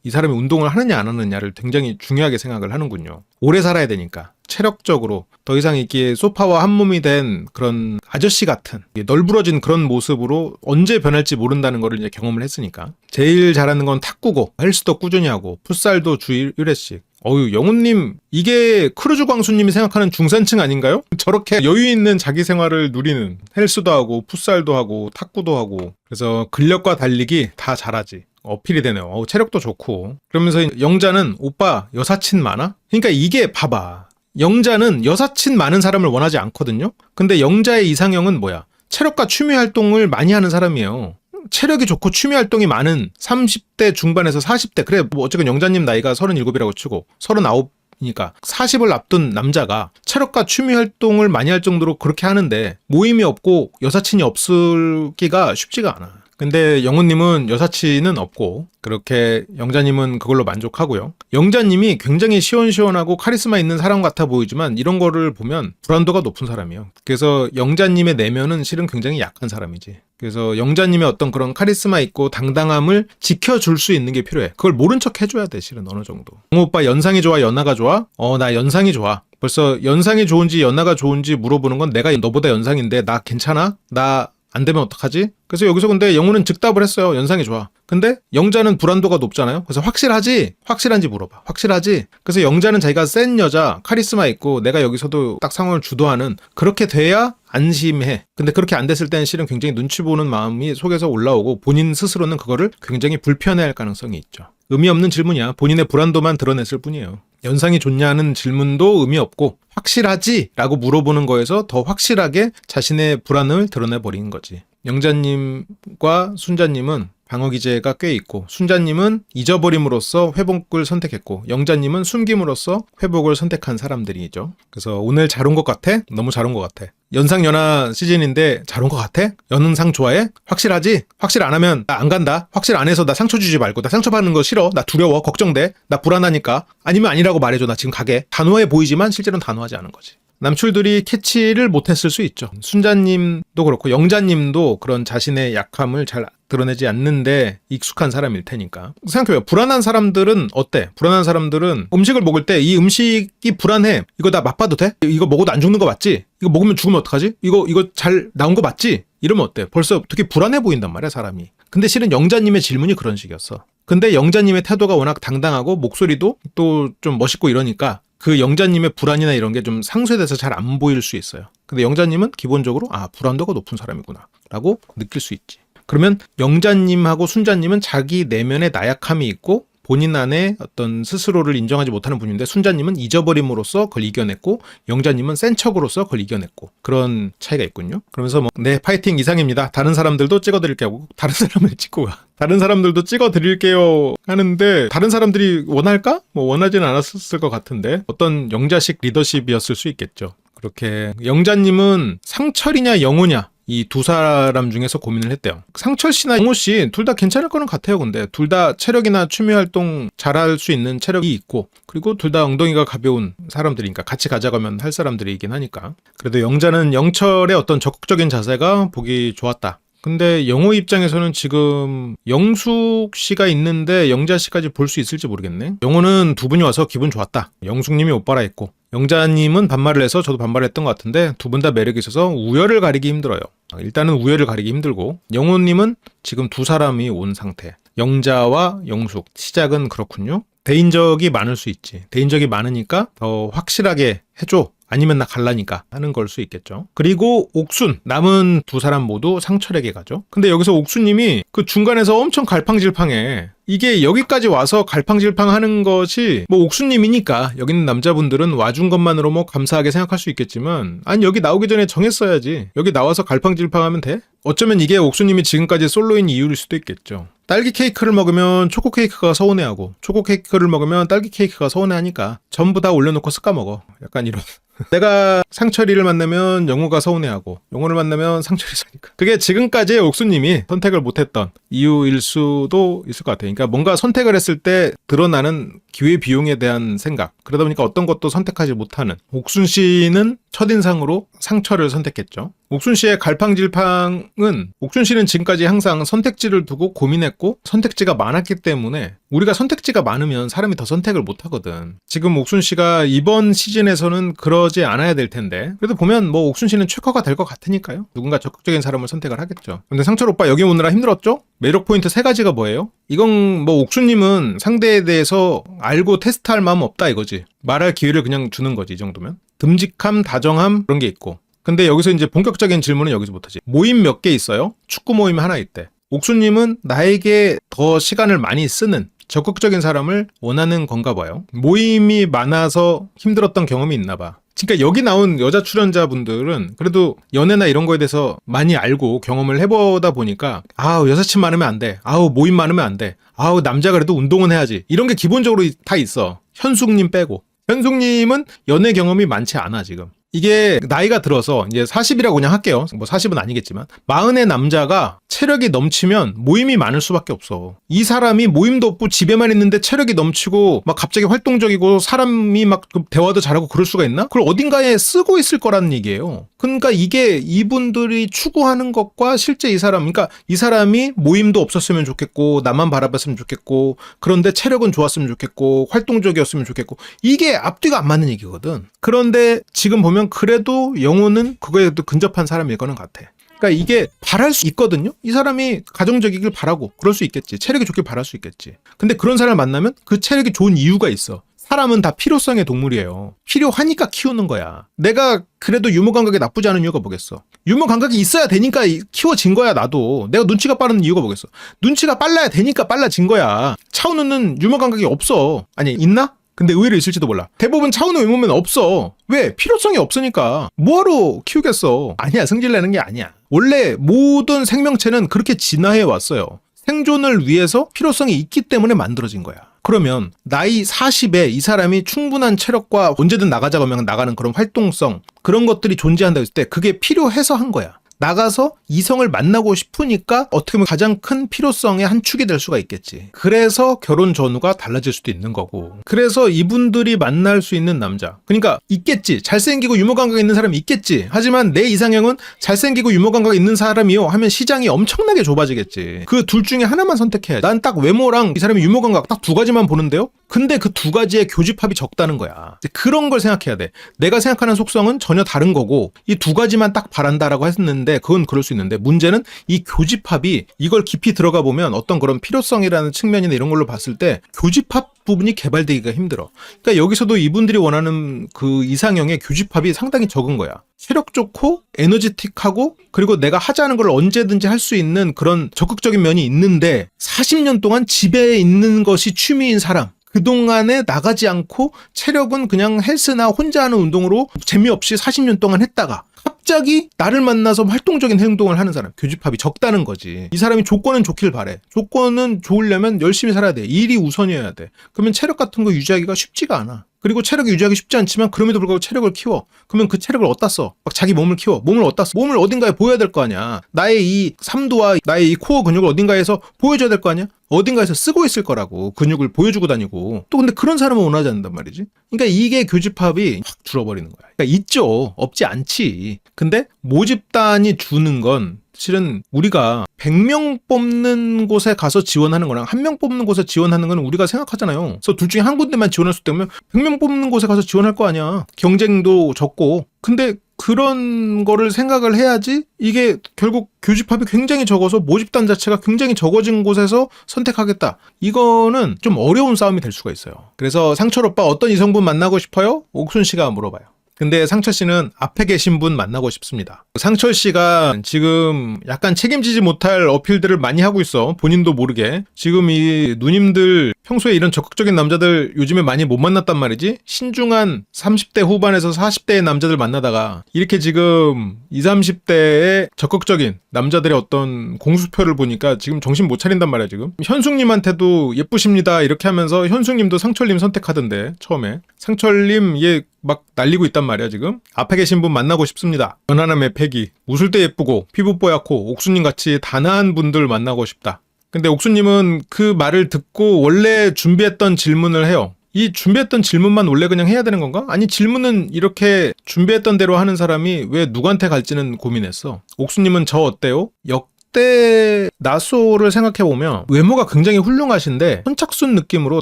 이 사람이 운동을 하느냐 안 하느냐를 굉장히 중요하게 생각을 하는군요. 오래 살아야 되니까 체력적으로 더 이상 이게 소파와 한 몸이 된 그런 아저씨 같은 널브러진 그런 모습으로 언제 변할지 모른다는 거를 이제 경험을 했으니까 제일 잘하는 건 탁구고 헬스도 꾸준히 하고 풋살도 주 1회씩 어유 영훈님 이게 크루즈 광수님이 생각하는 중산층 아닌가요? 저렇게 여유 있는 자기 생활을 누리는 헬스도 하고 풋살도 하고 탁구도 하고 그래서 근력과 달리기 다 잘하지. 어필이 되네요. 체력도 좋고. 그러면서 영자는 오빠 여사친 많아? 그러니까 이게 봐봐. 영자는 여사친 많은 사람을 원하지 않거든요. 근데 영자의 이상형은 뭐야? 체력과 취미 활동을 많이 하는 사람이에요. 체력이 좋고 취미 활동이 많은 30대 중반에서 40대 그래 뭐 어쨌든 영자님 나이가 37이라고 치고 39이니까 40을 앞둔 남자가 체력과 취미 활동을 많이 할 정도로 그렇게 하는데 모임이 없고 여사친이 없을기가 쉽지가 않아. 근데 영훈님은 여사친은 없고 그렇게 영자님은 그걸로 만족하고요. 영자님이 굉장히 시원시원하고 카리스마 있는 사람 같아 보이지만 이런 거를 보면 불안도가 높은 사람이에요. 그래서 영자님의 내면은 실은 굉장히 약한 사람이지. 그래서 영자님의 어떤 그런 카리스마 있고 당당함을 지켜줄 수 있는 게 필요해. 그걸 모른 척 해줘야 돼 실은 어느 정도. 영호 오빠 연상이 좋아 연하가 좋아? 나 연상이 좋아. 벌써 연상이 좋은지 연하가 좋은지 물어보는 건 내가 너보다 연상인데 나 괜찮아? 나 안 되면 어떡하지? 그래서 여기서 근데 영호는 즉답을 했어요. 연상이 좋아. 근데 영자는 불안도가 높잖아요. 그래서 확실하지? 확실한지 물어봐. 확실하지? 그래서 영자는 자기가 센 여자, 카리스마 있고 내가 여기서도 딱 상황을 주도하는 그렇게 돼야 안심해. 근데 그렇게 안 됐을 때는 실은 굉장히 눈치 보는 마음이 속에서 올라오고 본인 스스로는 그거를 굉장히 불편해할 가능성이 있죠. 의미 없는 질문이야. 본인의 불안도만 드러냈을 뿐이에요. 연상이 좋냐는 질문도 의미 없고 확실하지? 라고 물어보는 거에서 더 확실하게 자신의 불안을 드러내버린 거지. 영자님과 순자님은 방어 기제가 꽤 있고 순자님은 잊어버림으로써 회복을 선택했고 영자님은 숨김으로써 회복을 선택한 사람들이죠. 그래서 오늘 잘 온 것 같아? 너무 잘 온 것 같아. 연상연하 시즌인데 잘 온 것 같아? 연은상 좋아해? 확실하지? 확실 안 하면 나 안 간다. 확실 안 해서 나 상처 주지 말고 나 상처받는 거 싫어. 나 두려워. 걱정돼. 나 불안하니까. 아니면 아니라고 말해줘. 나 지금 가게. 단호해 보이지만 실제로는 단호하지 않은 거지. 남출들이 캐치를 못했을 수 있죠. 순자님도 그렇고 영자님도 그런 자신의 약함을 잘 드러내지 않는데 익숙한 사람일 테니까. 생각해봐요. 불안한 사람들은 어때? 불안한 사람들은 음식을 먹을 때 이 음식이 불안해. 이거 나 맛봐도 돼? 이거 먹어도 안 죽는 거 맞지? 이거 먹으면 죽으면 어떡하지? 이거 잘 나온 거 맞지? 이러면 어때? 벌써 되게 불안해 보인단 말이야, 사람이. 근데 실은 영자님의 질문이 그런 식이었어. 근데 영자님의 태도가 워낙 당당하고 목소리도 또 좀 멋있고 이러니까 그 영자님의 불안이나 이런 게 좀 상쇄돼서 잘 안 보일 수 있어요. 근데 영자님은 기본적으로 불안도가 높은 사람이구나 라고 느낄 수 있지. 그러면 영자님하고 순자님은 자기 내면에 나약함이 있고 본인 안에 어떤 스스로를 인정하지 못하는 분인데 순자님은 잊어버림으로써 그걸 이겨냈고 영자님은 센 척으로서 그걸 이겨냈고 그런 차이가 있군요. 그러면서 네 파이팅 이상입니다. 다른 사람들도 찍어드릴게요 하고 다른 사람을 찍고 가. 다른 사람들도 찍어드릴게요 하는데 다른 사람들이 원할까? 원하지는 않았을 것 같은데 어떤 영자식 리더십이었을 수 있겠죠. 그렇게 영자님은 상철이냐 영호냐 이 두 사람 중에서 고민을 했대요. 상철 씨나 영호 씨 둘 다 괜찮을 거는 같아요. 근데 둘 다 체력이나 취미 활동 잘할 수 있는 체력이 있고 그리고 둘 다 엉덩이가 가벼운 사람들이니까 같이 가져가면 할 사람들이긴 하니까. 그래도 영자는 영철의 어떤 적극적인 자세가 보기 좋았다. 근데 영호 입장에서는 지금 영숙 씨가 있는데 영자 씨까지 볼 수 있을지 모르겠네. 영호는 두 분이 와서 기분 좋았다. 영숙님이 옷바라 했고 영자님은 반말을 해서 저도 반발을 했던 것 같은데 두 분 다 매력이 있어서 우열을 가리기 힘들어요. 일단은 우열을 가리기 힘들고 영호님은 지금 두 사람이 온 상태. 영자와 영숙 시작은 그렇군요. 대인적이 많을 수 있지. 대인적이 많으니까 더 확실하게 해줘. 아니면 나 갈라니까 하는 걸 수 있겠죠. 그리고 옥순 남은 두 사람 모두 상철에게 가죠. 근데 여기서 옥순님이 그 중간에서 엄청 갈팡질팡해. 이게 여기까지 와서 갈팡질팡하는 것이 옥순님이니까 여기 있는 남자분들은 와준 것만으로 감사하게 생각할 수 있겠지만 아니 여기 나오기 전에 정했어야지. 여기 나와서 갈팡질팡하면 돼? 어쩌면 이게 옥순님이 지금까지 솔로인 이유일 수도 있겠죠. 딸기 케이크를 먹으면 초코 케이크가 서운해하고 초코 케이크를 먹으면 딸기 케이크가 서운해하니까 전부 다 올려놓고 쓱까 먹어. 약간 이런. 내가 상철이를 만나면 영호가 서운해하고 영호를 만나면 상철이 서니까 그게 지금까지의 옥수님이 선택을 못했던 이유일 수도 있을 것 같아요. 그러니까 뭔가 선택을 했을 때 드러나는 기회비용에 대한 생각 그러다 보니까 어떤 것도 선택하지 못하는 옥순 씨는 첫인상으로 상철을 선택했죠. 옥순 씨의 갈팡질팡은 옥순 씨는 지금까지 항상 선택지를 두고 고민했고 선택지가 많았기 때문에 우리가 선택지가 많으면 사람이 더 선택을 못하거든. 지금 옥순 씨가 이번 시즌에서는 그러지 않아야 될 텐데 그래도 보면 옥순 씨는 최커가 될 것 같으니까요. 누군가 적극적인 사람을 선택을 하겠죠. 근데 상철 오빠 여기 오느라 힘들었죠? 매력 포인트 3가지가 뭐예요? 이건 옥순님은 상대에 대해서 알고 테스트할 마음 없다 이거지. 말할 기회를 그냥 주는 거지 이 정도면. 듬직함, 다정함 그런 게 있고 근데 여기서 이제 본격적인 질문은 여기서 못하지. 모임 몇 개 있어요? 축구 모임 하나 있대. 옥수님은 나에게 더 시간을 많이 쓰는 적극적인 사람을 원하는 건가 봐요. 모임이 많아서 힘들었던 경험이 있나 봐. 그러니까 여기 나온 여자 출연자분들은 그래도 연애나 이런 거에 대해서 많이 알고 경험을 해보다 보니까 여사친 많으면 안 돼. 모임 많으면 안 돼. 남자가 그래도 운동은 해야지. 이런 게 기본적으로 다 있어. 현숙님 빼고. 현숙님은 연애 경험이 많지 않아 지금. 이게 나이가 들어서 이제 40이라고 그냥 할게요. 뭐 40은 아니겠지만 40의 남자가 체력이 넘치면 모임이 많을 수밖에 없어. 이 사람이 모임도 없고 집에만 있는데 체력이 넘치고 막 갑자기 활동적이고 사람이 막 대화도 잘하고 그럴 수가 있나? 그걸 어딘가에 쓰고 있을 거라는 얘기예요. 그러니까 이게 이분들이 추구하는 것과 실제 이 사람, 그러니까 이 사람이 모임도 없었으면 좋겠고 나만 바라봤으면 좋겠고 그런데 체력은 좋았으면 좋겠고 활동적이었으면 좋겠고 이게 앞뒤가 안 맞는 얘기거든. 그런데 지금 보면 그래도 영호는 그거에도 근접한 사람일 거는 같아. 그러니까 이게 바랄 수 있거든요. 이 사람이 가정적이길 바라고 그럴 수 있겠지. 체력이 좋길 바랄 수 있겠지. 근데 그런 사람을 만나면 그 체력이 좋은 이유가 있어. 사람은 다 필요성의 동물이에요. 필요하니까 키우는 거야. 내가 그래도 유머 감각이 나쁘지 않은 이유가 뭐겠어. 유머 감각이 있어야 되니까 키워진 거야. 나도. 내가 눈치가 빠른 이유가 뭐겠어. 눈치가 빨라야 되니까 빨라진 거야. 차은우는 유머 감각이 없어. 아니 있나? 근데 의외로 있을지도 몰라. 대부분 차은우 외모면 없어. 왜? 필요성이 없으니까. 뭐하러 키우겠어. 아니야. 승질내는 게 아니야. 원래 모든 생명체는 그렇게 진화해 왔어요. 생존을 위해서 필요성이 있기 때문에 만들어진 거야. 그러면 나이 40에 이 사람이 충분한 체력과 언제든 나가자고 하면 나가는 그런 활동성 그런 것들이 존재한다고 했을 때 그게 필요해서 한 거야. 나가서 이성을 만나고 싶으니까 어떻게 보면 가장 큰 필요성의 한 축이 될 수가 있겠지. 그래서 결혼 전후가 달라질 수도 있는 거고. 그래서 이분들이 만날 수 있는 남자. 그러니까 있겠지. 잘생기고 유머 감각이 있는 사람이 있겠지. 하지만 내 이상형은 잘생기고 유머 감각이 있는 사람이요 하면 시장이 엄청나게 좁아지겠지. 그 둘 중에 하나만 선택해야지. 난 딱 외모랑 이 사람의 유머 감각 딱 두 가지만 보는데요. 근데 그 두 가지의 교집합이 적다는 거야. 그런 걸 생각해야 돼. 내가 생각하는 속성은 전혀 다른 거고 이 두 가지만 딱 바란다라고 했는데 그건 그럴 수 있는데 문제는 이 교집합이 이걸 깊이 들어가 보면 어떤 그런 필요성이라는 측면이나 이런 걸로 봤을 때 교집합 부분이 개발되기가 힘들어. 그러니까 여기서도 이분들이 원하는 그 이상형의 교집합이 상당히 적은 거야. 체력 좋고 에너지틱하고 그리고 내가 하자는 걸 언제든지 할 수 있는 그런 적극적인 면이 있는데 40년 동안 집에 있는 것이 취미인 사람. 그동안에 나가지 않고 체력은 그냥 헬스나 혼자 하는 운동으로 재미없이 40년 동안 했다가 갑자기 나를 만나서 활동적인 행동을 하는 사람. 교집합이 적다는 거지. 이 사람이 조건은 좋길 바래. 조건은 좋으려면 열심히 살아야 돼. 일이 우선이어야 돼. 그러면 체력 같은 거 유지하기가 쉽지가 않아. 그리고 체력이 유지하기 쉽지 않지만 그럼에도 불구하고 체력을 키워. 그러면 그 체력을 어디다 써? 막 자기 몸을 키워. 몸을 어디다 써? 몸을 어딘가에 보여야 될 거 아니야. 나의 이 삼두와 나의 이 코어 근육을 어딘가에서 보여줘야 될 거 아니야? 어딘가에서 쓰고 있을 거라고. 근육을 보여주고 다니고. 또 근데 그런 사람은 원하지 않는단 말이지. 그러니까 이게 교집합이 확 줄어버리는 거야. 그러니까 있죠. 없지 않지. 근데 모집단이 주는 건 실은 우리가 100명 뽑는 곳에 가서 지원하는 거랑 1명 뽑는 곳에 지원하는 건 우리가 생각하잖아요. 그래서 둘 중에 한 군데만 지원할 수 있다면 100명 뽑는 곳에 가서 지원할 거 아니야. 경쟁도 적고. 근데 그런 거를 생각을 해야지 이게 결국 교집합이 굉장히 적어서 모집단 자체가 굉장히 적어진 곳에서 선택하겠다. 이거는 좀 어려운 싸움이 될 수가 있어요. 그래서 상철 오빠 어떤 이성분 만나고 싶어요? 옥순 씨가 물어봐요. 근데 상철 씨는 앞에 계신 분 만나고 싶습니다. 상철 씨가 지금 약간 책임지지 못할 어필들을 많이 하고 있어. 본인도 모르게. 지금 이 누님들 평소에 이런 적극적인 남자들 요즘에 많이 못 만났단 말이지. 신중한 30대 후반에서 40대의 남자들 만나다가 이렇게 지금 20, 30대의 적극적인 남자들의 어떤 공수표를 보니까 지금 정신 못 차린단 말이야 지금. 현숙님한테도 예쁘십니다 이렇게 하면서 현숙님도 상철님 선택하던데 처음에. 상철님 얘 막 날리고 있단 말이야 지금. 앞에 계신 분 만나고 싶습니다. 연하남의 패기. 웃을 때 예쁘고 피부 뽀얗고 옥수님 같이 단아한 분들 만나고 싶다. 근데 옥수님은 그 말을 듣고 원래 준비했던 질문을 해요. 이 준비했던 질문만 원래 그냥 해야 되는 건가? 아니 질문은 이렇게 준비했던 대로 하는 사람이 왜 누구한테 갈지는 고민했어. 옥수님은 저 어때요? 역대 나소를 생각해보면 외모가 굉장히 훌륭하신데 선착순 느낌으로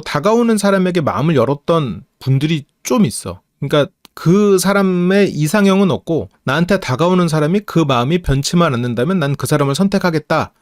다가오는 사람에게 마음을 열었던 분들이 좀 있어. 그러니까 그 사람의 이상형은 없고 나한테 다가오는 사람이 그 마음이 변치만 않는다면 난 그 사람을 선택하겠다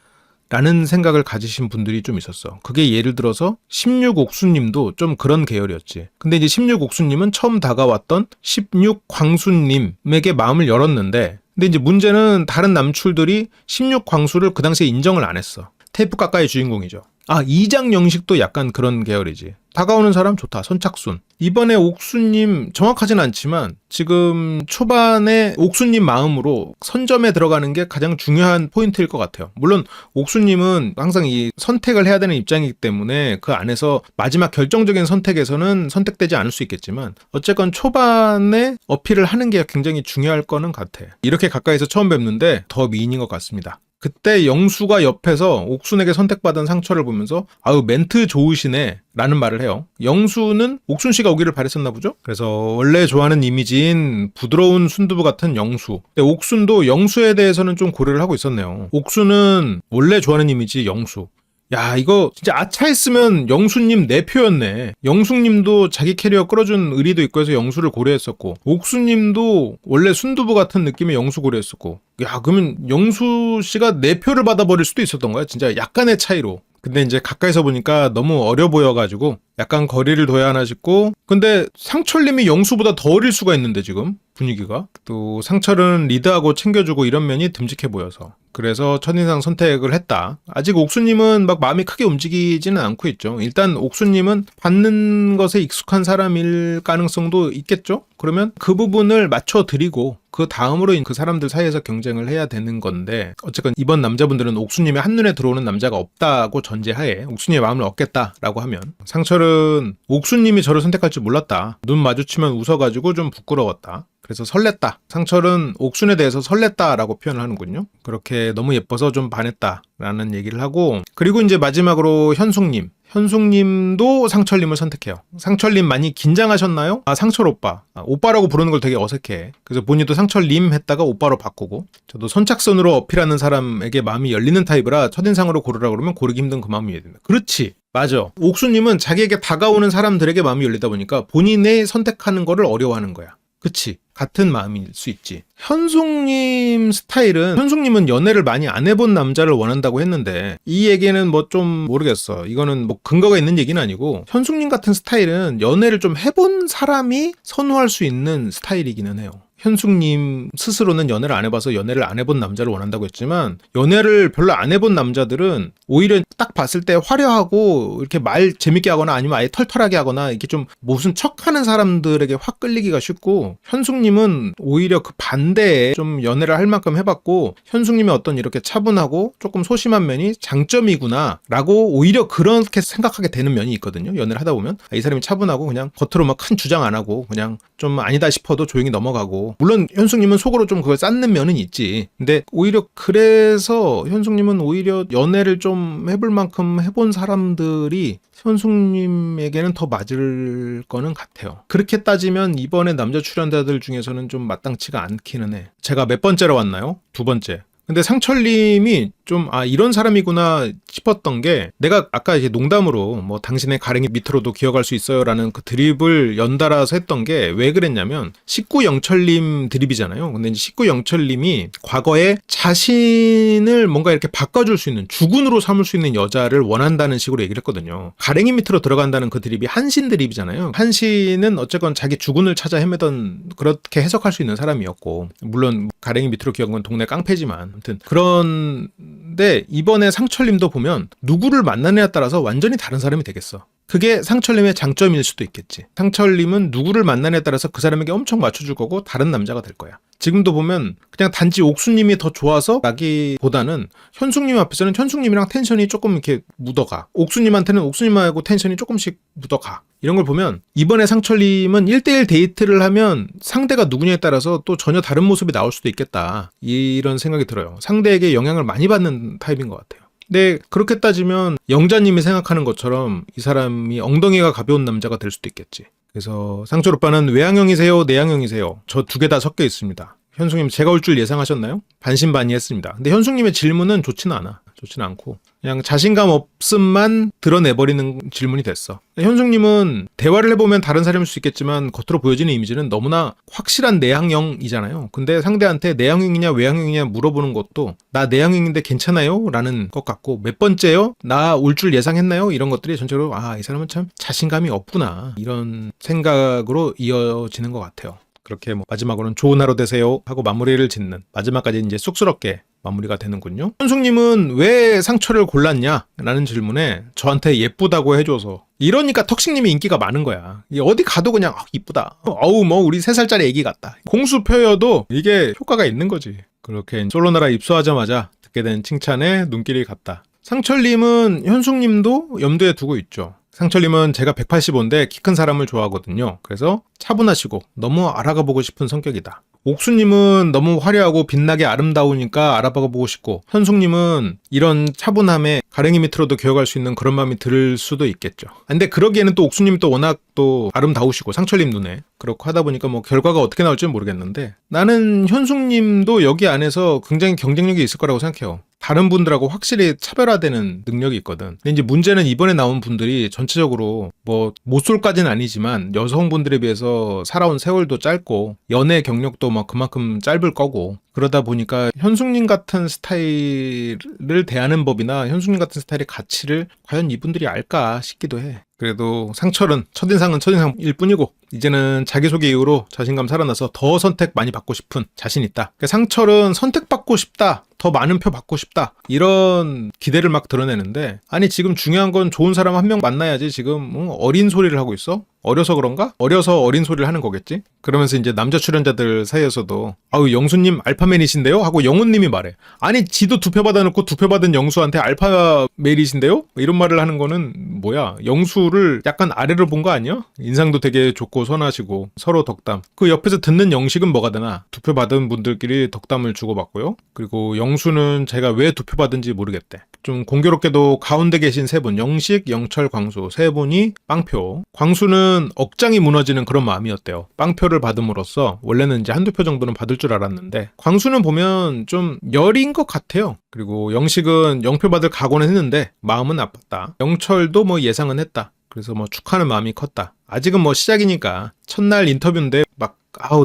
라는 생각을 가지신 분들이 좀 있었어. 그게 예를 들어서 16옥수님도 좀 그런 계열이었지. 근데 이제 16옥수님은 처음 다가왔던 16광수님에게 마음을 열었는데 근데 이제 문제는 다른 남출들이 16광수를 그 당시에 인정을 안 했어. 테이프 가까이 주인공이죠. 아, 이장영식도 약간 그런 계열이지. 다가오는 사람 좋다. 선착순. 이번에 옥수님 정확하진 않지만 지금 초반에 옥수님 마음으로 선점에 들어가는 게 가장 중요한 포인트일 것 같아요. 물론 옥수님은 항상 이 선택을 해야 되는 입장이기 때문에 그 안에서 마지막 결정적인 선택에서는 선택되지 않을 수 있겠지만 어쨌건 초반에 어필을 하는 게 굉장히 중요할 거는 같아. 이렇게 가까이서 처음 뵙는데 더 미인인 것 같습니다. 그때 영수가 옆에서 옥순에게 선택받은 상처를 보면서 아유 멘트 좋으시네 라는 말을 해요. 영수는 옥순 씨가 오기를 바랬었나 보죠? 그래서 원래 좋아하는 이미지인 부드러운 순두부 같은 영수. 근데 옥순도 영수에 대해서는 좀 고려를 하고 있었네요. 옥순은 원래 좋아하는 이미지 영수. 야 이거 진짜 아차했으면 영수님 내 표였네. 영수님도 자기 캐리어 끌어준 의리도 있고 해서 영수를 고려했었고 옥수님도 원래 순두부 같은 느낌의 영수 고려했었고 야 그러면 영수 씨가 내 표를 받아버릴 수도 있었던 거야. 진짜 약간의 차이로. 근데 이제 가까이서 보니까 너무 어려 보여가지고 약간 거리를 둬야 하나 싶고 근데 상철님이 영수보다 더 어릴 수가 있는데 지금 분위기가 또 상철은 리드하고 챙겨주고 이런 면이 듬직해 보여서 그래서 첫인상 선택을 했다. 아직 옥수님은 막 마음이 크게 움직이지는 않고 있죠. 일단 옥수님은 받는 것에 익숙한 사람일 가능성도 있겠죠. 그러면 그 부분을 맞춰드리고 그 다음으로 그 사람들 사이에서 경쟁을 해야 되는 건데 어쨌건 이번 남자분들은 옥수님의 한눈에 들어오는 남자가 없다고 전제하에 옥수님의 마음을 얻겠다라고 하면 상철은 옥수님이 저를 선택할 줄 몰랐다. 눈 마주치면 웃어가지고 좀 부끄러웠다. 그래서 설렜다. 상철은 옥순에 대해서 설렜다라고 표현을 하는군요. 그렇게 너무 예뻐서 좀 반했다라는 얘기를 하고 그리고 이제 마지막으로 현숙님. 현숙님도 상철님을 선택해요. 상철님 많이 긴장하셨나요? 아 상철 오빠. 오빠라고 부르는 걸 되게 어색해. 그래서 본인도 상철님 했다가 오빠로 바꾸고 저도 선착순으로 어필하는 사람에게 마음이 열리는 타입이라 첫인상으로 고르라 그러면 고르기 힘든 그 마음이 이해된다. 그렇지. 맞아. 옥수님은 자기에게 다가오는 사람들에게 마음이 열리다 보니까 본인의 선택하는 거를 어려워하는 거야. 그치. 같은 마음일 수 있지. 현숙님 스타일은 현숙님은 연애를 많이 안 해본 남자를 원한다고 했는데 이 얘기는 뭐 좀 모르겠어. 이거는 뭐 근거가 있는 얘기는 아니고 현숙님 같은 스타일은 연애를 좀 해본 사람이 선호할 수 있는 스타일이기는 해요. 현숙님 스스로는 연애를 안 해봐서 연애를 안 해본 남자를 원한다고 했지만 연애를 별로 안 해본 남자들은 오히려 딱 봤을 때 화려하고 이렇게 말 재밌게 하거나 아니면 아예 털털하게 하거나 이렇게 좀 무슨 척하는 사람들에게 확 끌리기가 쉽고 현숙님은 오히려 그 반대에 좀 연애를 할 만큼 해봤고 현숙님의 어떤 이렇게 차분하고 조금 소심한 면이 장점이구나 라고 오히려 그렇게 생각하게 되는 면이 있거든요. 연애를 하다 보면 이 사람이 차분하고 그냥 겉으로 막 큰 주장 안 하고 그냥 좀 아니다 싶어도 조용히 넘어가고 물론 현숙님은 속으로 좀 그걸 쌓는 면은 있지. 근데 오히려 그래서 현숙님은 오히려 연애를 좀 해볼 만큼 해본 사람들이 현숙님에게는 더 맞을 거는 같아요. 그렇게 따지면 이번에 남자 출연자들 중에서는 좀 마땅치가 않기는 해. 제가 몇 번째로 왔나요? 두 번째. 근데 상철님이 좀 이런 사람이구나 싶었던 게 내가 아까 이제 농담으로 뭐 당신의 가랭이 밑으로도 기어갈 수 있어요 라는 그 드립을 연달아서 했던 게 왜 그랬냐면 식구영철님 드립이잖아요. 근데 이제 식구영철님이 과거에 자신을 뭔가 이렇게 바꿔줄 수 있는 주군으로 삼을 수 있는 여자를 원한다는 식으로 얘기를 했거든요. 가랭이 밑으로 들어간다는 그 드립이 한신 드립이잖아요. 한신은 어쨌건 자기 주군을 찾아 헤매던 그렇게 해석할 수 있는 사람이었고 물론 가랭이 밑으로 기어간 건 동네 깡패지만 아무튼 그런데 이번에 상철님도 보면 누구를 만나느냐에 따라서 완전히 다른 사람이 되겠어. 그게 상철님의 장점일 수도 있겠지. 상철님은 누구를 만나느냐에 따라서 그 사람에게 엄청 맞춰줄 거고 다른 남자가 될 거야. 지금도 보면 그냥 단지 옥수님이 더 좋아서 라기보다는 현숙님 앞에서는 현숙님이랑 텐션이 조금 이렇게 묻어가. 옥수님한테는 옥수님하고 텐션이 조금씩 묻어가. 이런 걸 보면 이번에 상철님은 1대1 데이트를 하면 상대가 누구냐에 따라서 또 전혀 다른 모습이 나올 수도 있겠다. 이런 생각이 들어요. 상대에게 영향을 많이 받는 타입인 것 같아요. 근데 그렇게 따지면 영자님이 생각하는 것처럼 이 사람이 엉덩이가 가벼운 남자가 될 수도 있겠지. 그래서 상철 오빠는 외향형이세요? 내향형이세요? 저 두 개 다 섞여 있습니다. 현숙님 제가 올 줄 예상하셨나요? 반신반의했습니다. 근데 현숙님의 질문은 좋지는 않아. 좋지는 않고 그냥 자신감 없음만 드러내버리는 질문이 됐어. 현숙님은 대화를 해보면 다른 사람일 수 있겠지만 겉으로 보여지는 이미지는 너무나 확실한 내향형이잖아요. 근데 상대한테 내향형이냐 외향형이냐 물어보는 것도 나 내향형인데 괜찮아요? 라는 것 같고 몇 번째요? 나 올 줄 예상했나요? 이런 것들이 전체적으로 이 사람은 참 자신감이 없구나 이런 생각으로 이어지는 것 같아요. 그렇게 마지막으로는 좋은 하루 되세요 하고 마무리를 짓는 마지막까지 이제 쑥스럽게 마무리가 되는군요. 현숙님은 왜 상철을 골랐냐? 라는 질문에 저한테 예쁘다고 해줘서. 이러니까 턱식님이 인기가 많은 거야. 어디 가도 그냥 이쁘다. 어우 뭐 우리 3살짜리 애기 같다. 공수표여도 이게 효과가 있는 거지. 그렇게 솔로나라 입소하자마자 듣게 된 칭찬에 눈길이 갔다. 상철님은 현숙님도 염두에 두고 있죠. 상철님은 제가 185인데 키 큰 사람을 좋아하거든요. 그래서 차분하시고 너무 알아가 보고 싶은 성격이다. 옥수님은 너무 화려하고 빛나게 아름다우니까 알아봐 보고 싶고, 현숙님은 이런 차분함에 가랭이 밑으로도 기어갈 수 있는 그런 마음이 들 수도 있겠죠. 근데 그러기에는 또 옥수님이 또 워낙 또 아름다우시고 상철님 눈에 그렇고 하다 보니까 뭐 결과가 어떻게 나올지는 모르겠는데, 나는 현숙님도 여기 안에서 굉장히 경쟁력이 있을 거라고 생각해요. 다른 분들하고 확실히 차별화되는 능력이 있거든. 근데 이제 문제는 이번에 나온 분들이 전체적으로 뭐 모쏠까지는 아니지만 여성분들에 비해서 살아온 세월도 짧고 연애 경력도 막 그만큼 짧을 거고, 그러다 보니까 현숙님 같은 스타일을 대하는 법이나 현숙님 같은 스타일의 가치를 과연 이분들이 알까 싶기도 해. 그래도 상철은 첫인상은 첫인상일 뿐이고 이제는 자기소개 이후로 자신감 살아나서 더 선택 많이 받고 싶은 자신 있다. 상철은 선택받고 싶다, 더 많은 표 받고 싶다, 이런 기대를 막 드러내는데, 아니 지금 중요한 건 좋은 사람 한 명 만나야지. 지금 어린 소리를 하고 있어? 어려서 그런가? 어려서 어린 소리를 하는 거겠지? 그러면서 이제 남자 출연자들 사이에서도 아우 영수님 알파맨이신데요? 하고 영훈님이 말해. 아니 지도 2표 받아놓고 2표 받은 영수한테 알파메일이신데요? 이런 말을 하는 거는 뭐야? 영수를 약간 아래로 본 거 아니야? 인상도 되게 좋고 선하시고 서로 덕담. 그 옆에서 듣는 영식은 뭐가 되나? 2표 받은 분들끼리 덕담을 주고받고요. 그리고 영수는 제가 왜 2표 받은지 모르겠대. 좀 공교롭게도 가운데 계신 3분, 영식, 영철, 광수 3분이 빵표. 광수는 억장이 무너지는 그런 마음이었대요. 빵표를 받음으로써 원래는 이제 1~2표 정도는 받을 줄 알았는데, 광수는 보면 좀 열인 것 같아요. 그리고 영식은 0표 받을 각오는 했는데 마음은 나빴다. 영철도 뭐 예상은 했다. 그래서 뭐 축하하는 마음이 컸다. 아직은 뭐 시작이니까 첫날 인터뷰인데 막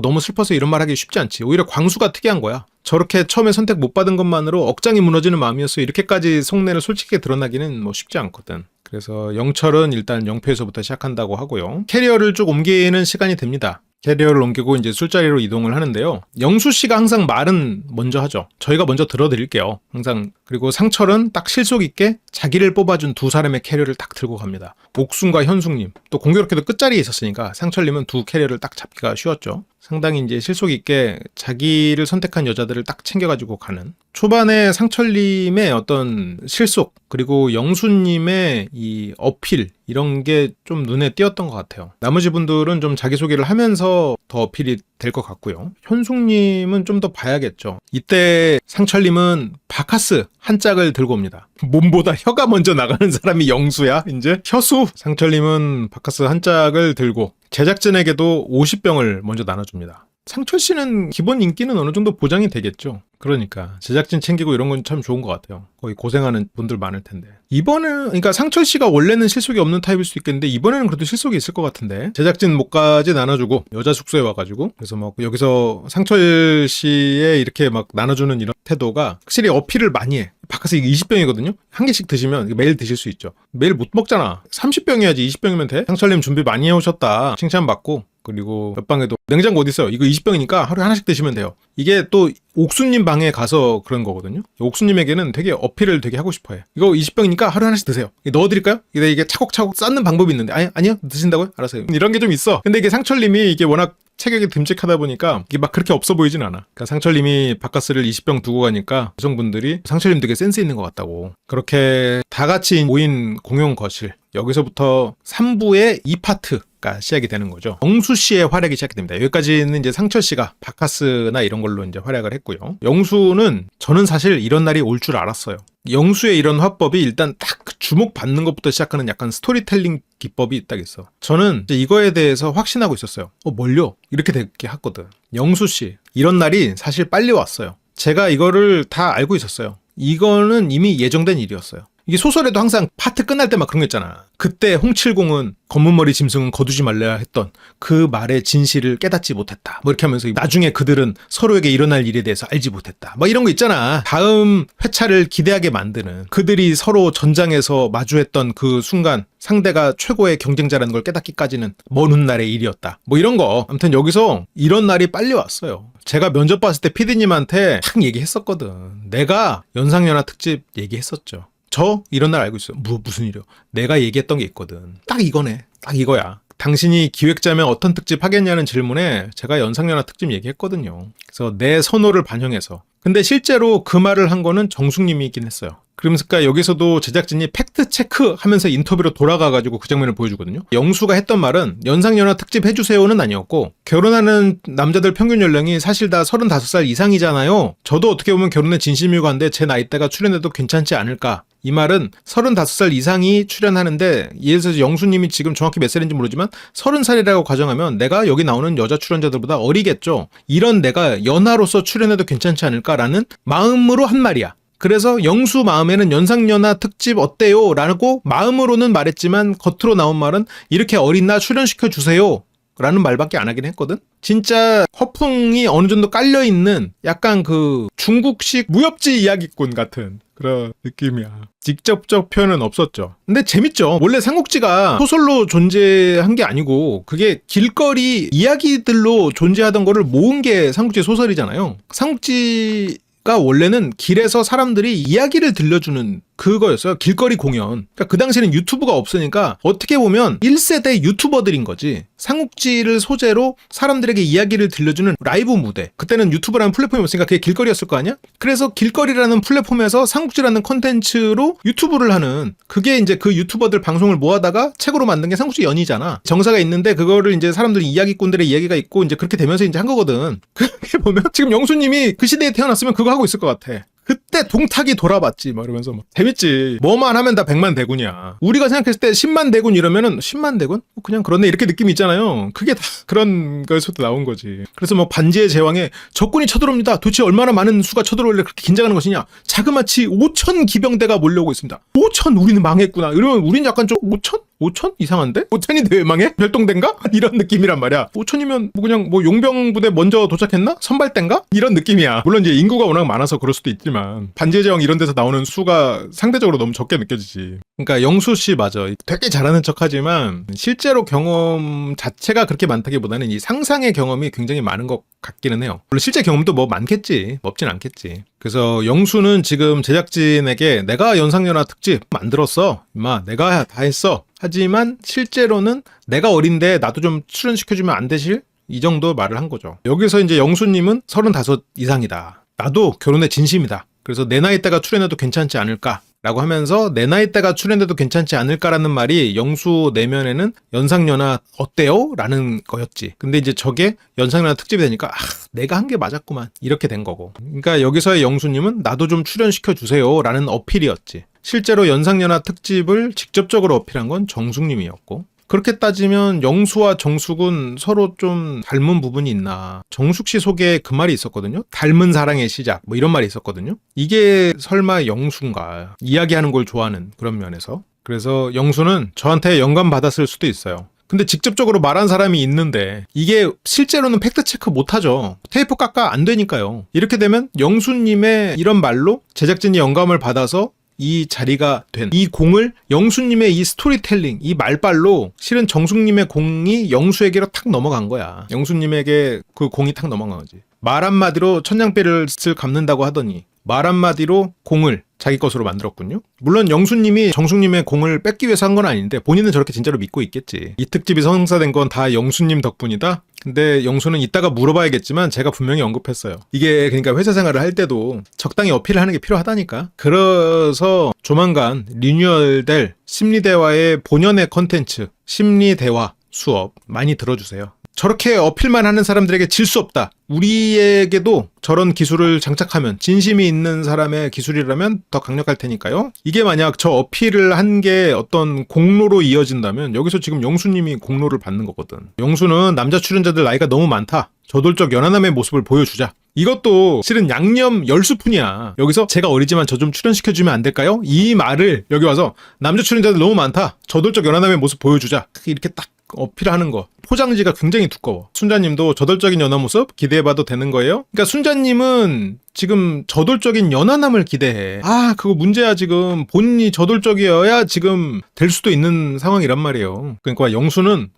너무 슬퍼서 이런 말 하기 쉽지 않지. 오히려 광수가 특이한 거야. 저렇게 처음에 선택 못 받은 것만으로 억장이 무너지는 마음이었어. 이렇게까지 속내를 솔직히 드러나기는 뭐 쉽지 않거든. 그래서 영철은 일단 0표에서부터 시작한다고 하고요. 캐리어를 쭉 옮기는 시간이 됩니다. 캐리어를 옮기고 이제 술자리로 이동을 하는데요. 영수 씨가 항상 말은 먼저 하죠. 저희가 먼저 들어드릴게요. 항상. 그리고 상철은 딱 실속 있게 자기를 뽑아준 2사람의 캐리어를 딱 들고 갑니다. 옥순과 현숙님. 또 공교롭게도 끝자리에 있었으니까 상철님은 2 캐리어를 딱 잡기가 쉬웠죠. 상당히 이제 실속 있게 자기를 선택한 여자들을 딱 챙겨가지고 가는. 초반에 상철님의 어떤 실속, 그리고 영수님의 이 어필, 이런 게 좀 눈에 띄었던 것 같아요. 나머지 분들은 좀 자기소개를 하면서 더 어필이 될 것 같고요. 현숙님은 좀 더 봐야겠죠. 이때 상철님은 바카스 한 짝을 들고 옵니다. 몸보다 혀가 먼저 나가는 사람이 영수야 이제? 혀수! 상철님은 바카스 한 짝을 들고 제작진에게도 50병을 먼저 나눠줍니다. 상철 씨는 기본 인기는 어느 정도 보장이 되겠죠. 그러니까 제작진 챙기고 이런 건 참 좋은 것 같아요. 거의 고생하는 분들 많을 텐데. 이번에는, 그러니까 상철 씨가 원래는 실속이 없는 타입일 수 있겠는데 이번에는 그래도 실속이 있을 것 같은데, 제작진 목까지 나눠주고 여자 숙소에 와가지고, 그래서 막 여기서 상철 씨의 이렇게 막 나눠주는 이런 태도가 확실히 어필을 많이 해. 바카스 이게 20병이거든요? 한 개씩 드시면 매일 드실 수 있죠. 매일 못 먹잖아. 30병이야지 20병이면 돼? 상철님 준비 많이 해오셨다. 칭찬받고. 그리고 옆방에도 냉장고 어디 있어요? 이거 20병이니까 하루에 하나씩 드시면 돼요. 이게 또 옥수님 방에 가서 그런 거거든요. 옥수님에게는 되게 어필을 되게 하고 싶어 해. 이거 20병이니까 하루에 하나씩 드세요. 넣어드릴까요? 이게 차곡차곡 쌓는 방법이 있는데, 아니요? 드신다고요? 알았어요. 이런 게 좀 있어. 근데 이게 상철님이 이게 워낙 체격이 듬직하다 보니까 이게 막 그렇게 없어 보이진 않아. 그러니까 상철님이 바카스를 20병 두고 가니까 여성분들이 상철님 되게 센스 있는 것 같다고. 그렇게 다 같이 모인 공용 거실. 여기서부터 3부의 2파트가 시작이 되는 거죠. 영수 씨의 활약이 시작이 됩니다. 여기까지는 이제 상철 씨가 바카스나 이런 걸로 이제 활약을 했고요. 영수는 저는 사실 이런 날이 올 줄 알았어요. 영수의 이런 화법이 일단 딱 주목받는 것부터 시작하는 약간 스토리텔링 기법이 딱 있어. 저는 이거에 대해서 확신하고 있었어요. 뭘요? 이렇게 되게 했거든. 영수 씨, 이런 날이 사실 빨리 왔어요. 제가 이거를 다 알고 있었어요. 이거는 이미 예정된 일이었어요. 이게 소설에도 항상 파트 끝날 때 막 그런 거 있잖아. 그때 홍칠공은 검은머리 짐승은 거두지 말래야 했던 그 말의 진실을 깨닫지 못했다. 뭐 이렇게 하면서 나중에 그들은 서로에게 일어날 일에 대해서 알지 못했다. 뭐 이런 거 있잖아. 다음 회차를 기대하게 만드는, 그들이 서로 전장에서 마주했던 그 순간 상대가 최고의 경쟁자라는 걸 깨닫기까지는 먼 훗날의 일이었다. 뭐 이런 거. 아무튼 여기서 이런 날이 빨리 왔어요. 제가 면접 봤을 때 PD님한테 탁 얘기했었거든. 내가 연상연하 특집 얘기했었죠. 저 이런 날 알고 있어요. 무슨 일이요? 내가 얘기했던 게 있거든. 딱 이거네. 딱 이거야. 당신이 기획자면 어떤 특집 하겠냐는 질문에 제가 연상연하 특집 얘기했거든요. 그래서 내 선호를 반영해서. 근데 실제로 그 말을 한 거는 정숙님이긴 했어요. 그러니까 여기서도 제작진이 팩트 체크 하면서 인터뷰로 돌아가가지고 그 장면을 보여주거든요. 영수가 했던 말은 연상연하 특집 해주세요는 아니었고, 결혼하는 남자들 평균 연령이 사실 다 35살 이상이잖아요. 저도 어떻게 보면 결혼에 진심이고한데 제 나이대가 출연해도 괜찮지 않을까. 이 말은 35살 이상이 출연하는데, 예를 들어서 영수님이 지금 정확히 몇 살인지 모르지만 30살이라고 가정하면 내가 여기 나오는 여자 출연자들보다 어리겠죠. 이런 내가 연하로서 출연해도 괜찮지 않을까라는 마음으로 한 말이야. 그래서 영수 마음에는 연상연하 특집 어때요? 라고 마음으로는 말했지만 겉으로 나온 말은 이렇게 어린 나 출연시켜주세요. 라는 말밖에 안 하긴 했거든. 진짜 허풍이 어느 정도 깔려있는 약간 그 중국식 무협지 이야기꾼 같은 그런 느낌이야. 직접적 표현은 없었죠. 근데 재밌죠. 원래 삼국지가 소설로 존재한 게 아니고 그게 길거리 이야기들로 존재하던 거를 모은 게 삼국지 소설이잖아요. 삼국지가 원래는 길에서 사람들이 이야기를 들려주는 그거였어요. 길거리 공연. 그러니까 그 당시에는 유튜브가 없으니까 어떻게 보면 1세대 유튜버들인 거지. 삼국지를 소재로 사람들에게 이야기를 들려주는 라이브 무대. 그때는 유튜브라는 플랫폼이 없으니까 그게 길거리였을 거 아니야? 그래서 길거리라는 플랫폼에서 삼국지라는 콘텐츠로 유튜브를 하는, 그게 이제 그 유튜버들 방송을 모아다가 책으로 만든 게 삼국지 연이잖아. 정사가 있는데 그거를 이제 사람들이 이야기꾼들의 이야기가 있고 이제 그렇게 되면서 이제 한 거거든. 그렇게 보면 지금 영수님이 그 시대에 태어났으면 그거 하고 있을 것 같아. 그때 동탁이 돌아봤지 막 이러면서 막 재밌지. 뭐만 하면 다 100만 대군이야. 우리가 생각했을 때 10만 대군 이러면은 10만 대군? 그냥 그렇네 이렇게 느낌이 있잖아요. 그게 다 그런 거에서부터 나온 거지. 그래서 뭐 반지의 제왕에 적군이 쳐들어옵니다. 도대체 얼마나 많은 수가 쳐들어올래 그렇게 긴장하는 것이냐. 자그마치 5천 기병대가 몰려오고 있습니다. 5천 우리는 망했구나. 이러면 우린 약간 좀 5천? 5천? 이상한데? 5천인데 왜 망해? 별동대인가? 이런 느낌이란 말이야. 5천이면 뭐 그냥 뭐 용병 부대 먼저 도착했나? 선발대인가? 이런 느낌이야. 물론 이제 인구가 워낙 많아서 그럴 수도 있지만 반지의 제왕 이런 데서 나오는 수가 상대적으로 너무 적게 느껴지지. 그러니까 영수 씨 맞아. 되게 잘하는 척하지만 실제로 경험 자체가 그렇게 많다기보다는 이 상상의 경험이 굉장히 많은 것 같기는 해요. 물론 실제 경험도 뭐 많겠지. 없진 않겠지. 그래서 영수는 지금 제작진에게 내가 연상연하 특집 만들었어. 임마 내가 다 했어. 하지만 실제로는 내가 어린데 나도 좀 출연시켜주면 안 되실? 이 정도 말을 한 거죠. 여기서 이제 영수님은 35 이상이다. 나도 결혼에 진심이다. 그래서 내 나이 때가 출연해도 괜찮지 않을까? 라고 하면서 내 나이 때가 출연해도 괜찮지 않을까라는 말이 영수 내면에는 연상연하 어때요? 라는 거였지. 근데 이제 저게 연상연하 특집이 되니까 내가 한 게 맞았구만. 이렇게 된 거고. 그러니까 여기서의 영수님은 나도 좀 출연시켜주세요. 라는 어필이었지. 실제로 연상연하 특집을 직접적으로 어필한 건 정숙님이었고, 그렇게 따지면 영수와 정숙은 서로 좀 닮은 부분이 있나. 정숙 씨 속에 그 말이 있었거든요. 닮은 사랑의 시작 뭐 이런 말이 있었거든요. 이게 설마 영수인가. 이야기하는 걸 좋아하는 그런 면에서. 그래서 영수는 저한테 영감 받았을 수도 있어요. 근데 직접적으로 말한 사람이 있는데 이게 실제로는 팩트체크 못하죠. 테이프 깎아 안 되니까요. 이렇게 되면 영수님의 이런 말로 제작진이 영감을 받아서 이 자리가 된 이 공을 영수님의 이 스토리텔링, 이 말발로 실은 정숙님의 공이 영수에게로 탁 넘어간 거야. 영수님에게 그 공이 탁 넘어간 거지. 말 한마디로 천냥배를 갚는다고 하더니 말 한마디로 공을 자기 것으로 만들었군요. 물론 영수님이 정숙님의 공을 뺏기 위해서 한 건 아닌데 본인은 저렇게 진짜로 믿고 있겠지. 이 특집이 성사된 건 다 영수님 덕분이다? 근데 영수는 이따가 물어봐야겠지만 제가 분명히 언급했어요. 이게 그러니까 회사 생활을 할 때도 적당히 어필을 하는 게 필요하다니까. 그래서 조만간 리뉴얼될 심리대화의 본연의 컨텐츠, 심리대화 수업 많이 들어주세요. 저렇게 어필만 하는 사람들에게 질 수 없다. 우리에게도 저런 기술을 장착하면, 진심이 있는 사람의 기술이라면 더 강력할 테니까요. 이게 만약 저 어필을 한 게 어떤 공로로 이어진다면 여기서 지금 영수님이 공로를 받는 거거든. 영수는 남자 출연자들 나이가 너무 많다. 저돌적 연하남의 모습을 보여주자. 이것도 실은 양념 10스푼이야. 여기서 제가 어리지만 저 좀 출연시켜주면 안 될까요? 이 말을 여기 와서 남자 출연자들 너무 많다. 저돌적 연하남의 모습 보여주자. 이렇게 딱 어필하는 거. 포장지가 굉장히 두꺼워. 순자님도 저돌적인 연하 모습 기대해봐도 되는 거예요? 그러니까 순자님은 지금 저돌적인 연하남을 기대해. 아, 그거 문제야. 지금 본인이 저돌적이어야 지금 될 수도 있는 상황이란 말이에요. 그러니까 영수는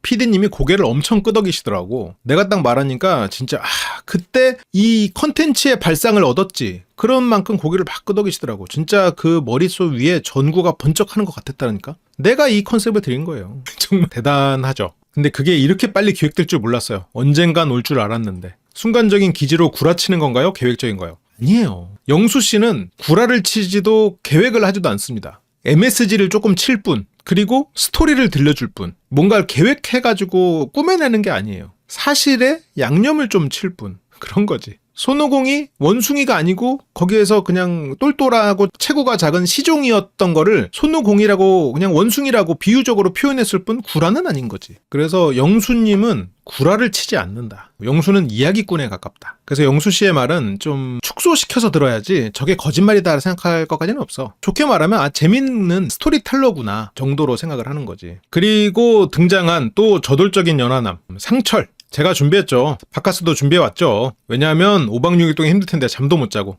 PD님이 고개를 엄청 끄덕이시더라고. 내가 딱 말하니까 진짜 그때 이 컨텐츠의 발상을 얻었지. 그런 만큼 고개를 막 끄덕이시더라고. 진짜 그 머릿속 위에 전구가 번쩍하는 것 같았다니까. 내가 이 컨셉을 드린 거예요. 정말 대단하죠. 근데 그게 이렇게 빨리 기획될 줄 몰랐어요. 언젠간 올 줄 알았는데. 순간적인 기지로 구라치는 건가요? 계획적인가요? 아니에요. 영수 씨는 구라를 치지도 계획을 하지도 않습니다. MSG를 조금 칠 뿐, 그리고 스토리를 들려줄 뿐, 뭔가를 계획해가지고 꾸며내는 게 아니에요. 사실에 양념을 좀 칠 뿐. 그런 거지. 손오공이 원숭이가 아니고 거기에서 그냥 똘똘하고 체구가 작은 시종이었던 거를 손오공이라고 그냥 원숭이라고 비유적으로 표현했을 뿐 구라는 아닌 거지. 그래서 영수님은 구라를 치지 않는다. 영수는 이야기꾼에 가깝다. 그래서 영수 씨의 말은 좀 축소시켜서 들어야지 저게 거짓말이다 생각할 것까지는 없어. 좋게 말하면 재밌는 스토리텔러구나 정도로 생각을 하는 거지. 그리고 등장한 또 저돌적인 연하남 상철. 제가 준비했죠. 바카스도 준비해왔죠. 왜냐하면 5박 6일 동안 힘들 텐데 잠도 못 자고.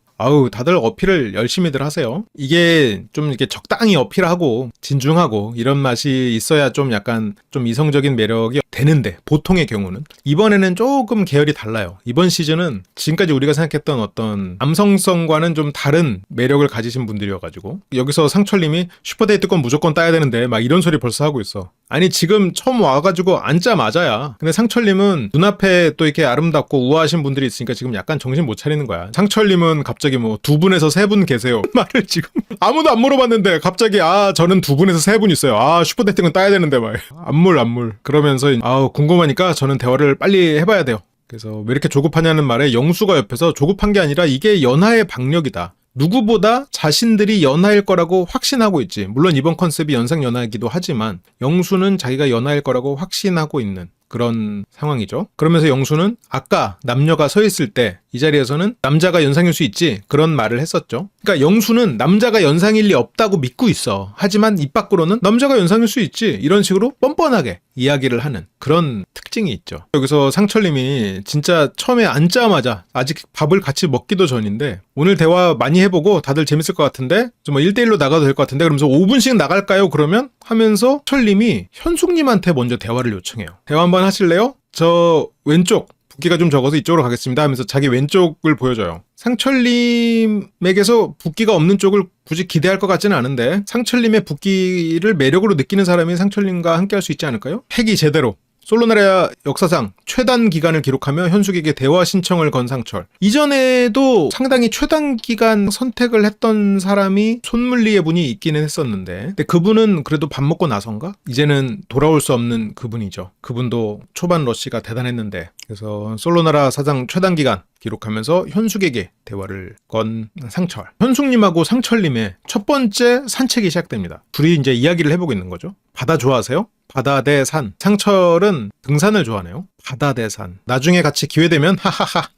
다들 어필을 열심히들 하세요. 이게 좀 이렇게 적당히 어필하고 진중하고 이런 맛이 있어야 좀 약간 좀 이성적인 매력이 되는데 보통의 경우는 이번에는 조금 계열이 달라요. 이번 시즌은 지금까지 우리가 생각했던 어떤 남성성과는 좀 다른 매력을 가지신 분들이어가지고 여기서 상철님이 슈퍼데이트권 무조건 따야 되는데 막 이런 소리 벌써 하고 있어. 아니 지금 처음 와가지고 앉자마자야. 근데 상철님은 눈앞에 또 이렇게 아름답고 우아하신 분들이 있으니까 지금 약간 정신 못 차리는 거야. 상철님은 갑자기 뭐 2분에서 3분 계세요. 말을 지금 아무도 안 물어봤는데 갑자기 저는 2분에서 3분 있어요. 슈퍼데이트권 따야 되는데 막 안물 그러면서 궁금하니까 저는 대화를 빨리 해봐야 돼요. 그래서 왜 이렇게 조급하냐는 말에 영수가 옆에서 조급한 게 아니라 이게 연하의 박력이다. 누구보다 자신들이 연하일 거라고 확신하고 있지. 물론 이번 컨셉이 연상 연하이기도 하지만 영수는 자기가 연하일 거라고 확신하고 있는 그런 상황이죠. 그러면서 영수는 아까 남녀가 서 있을 때 이 자리에서는 남자가 연상일 수 있지 그런 말을 했었죠. 그러니까 영수는 남자가 연상일 리 없다고 믿고 있어. 하지만 입 밖으로는 남자가 연상일 수 있지 이런 식으로 뻔뻔하게 이야기를 하는 그런 특징이 있죠. 여기서 상철님이 진짜 처음에 앉자마자 아직 밥을 같이 먹기도 전인데 오늘 대화 많이 해보고 다들 재밌을 것 같은데 좀 1대1로 나가도 될 것 같은데 그러면서 5분씩 나갈까요? 그러면 하면서 철님이 현숙님한테 먼저 대화를 요청해요. 대화 한번 하실래요? 저 왼쪽 붓기가 좀 적어서 이쪽으로 가겠습니다 하면서 자기 왼쪽을 보여줘요. 상철님에게서 붓기가 없는 쪽을 굳이 기대할 것 같지는 않은데 상철님의 붓기를 매력으로 느끼는 사람이 상철님과 함께 할 수 있지 않을까요? 패기 제대로 솔로나라 역사상 최단 기간을 기록하며 현숙에게 대화 신청을 건 상철. 이전에도 상당히 최단 기간 선택을 했던 사람이 손물리의 분이 있기는 했었는데 근데 그분은 그래도 밥 먹고 나선가? 이제는 돌아올 수 없는 그분이죠. 그분도 초반 러쉬가 대단했는데 그래서 솔로나라 사상 최단 기간 기록하면서 현숙에게 대화를 건 상철. 현숙님하고 상철님의 첫 번째 산책이 시작됩니다. 둘이 이제 이야기를 해보고 있는 거죠. 바다 좋아하세요? 바다 대 산. 상철은 등산을 좋아하네요. 바다 대 산. 나중에 같이 기회되면 하하하.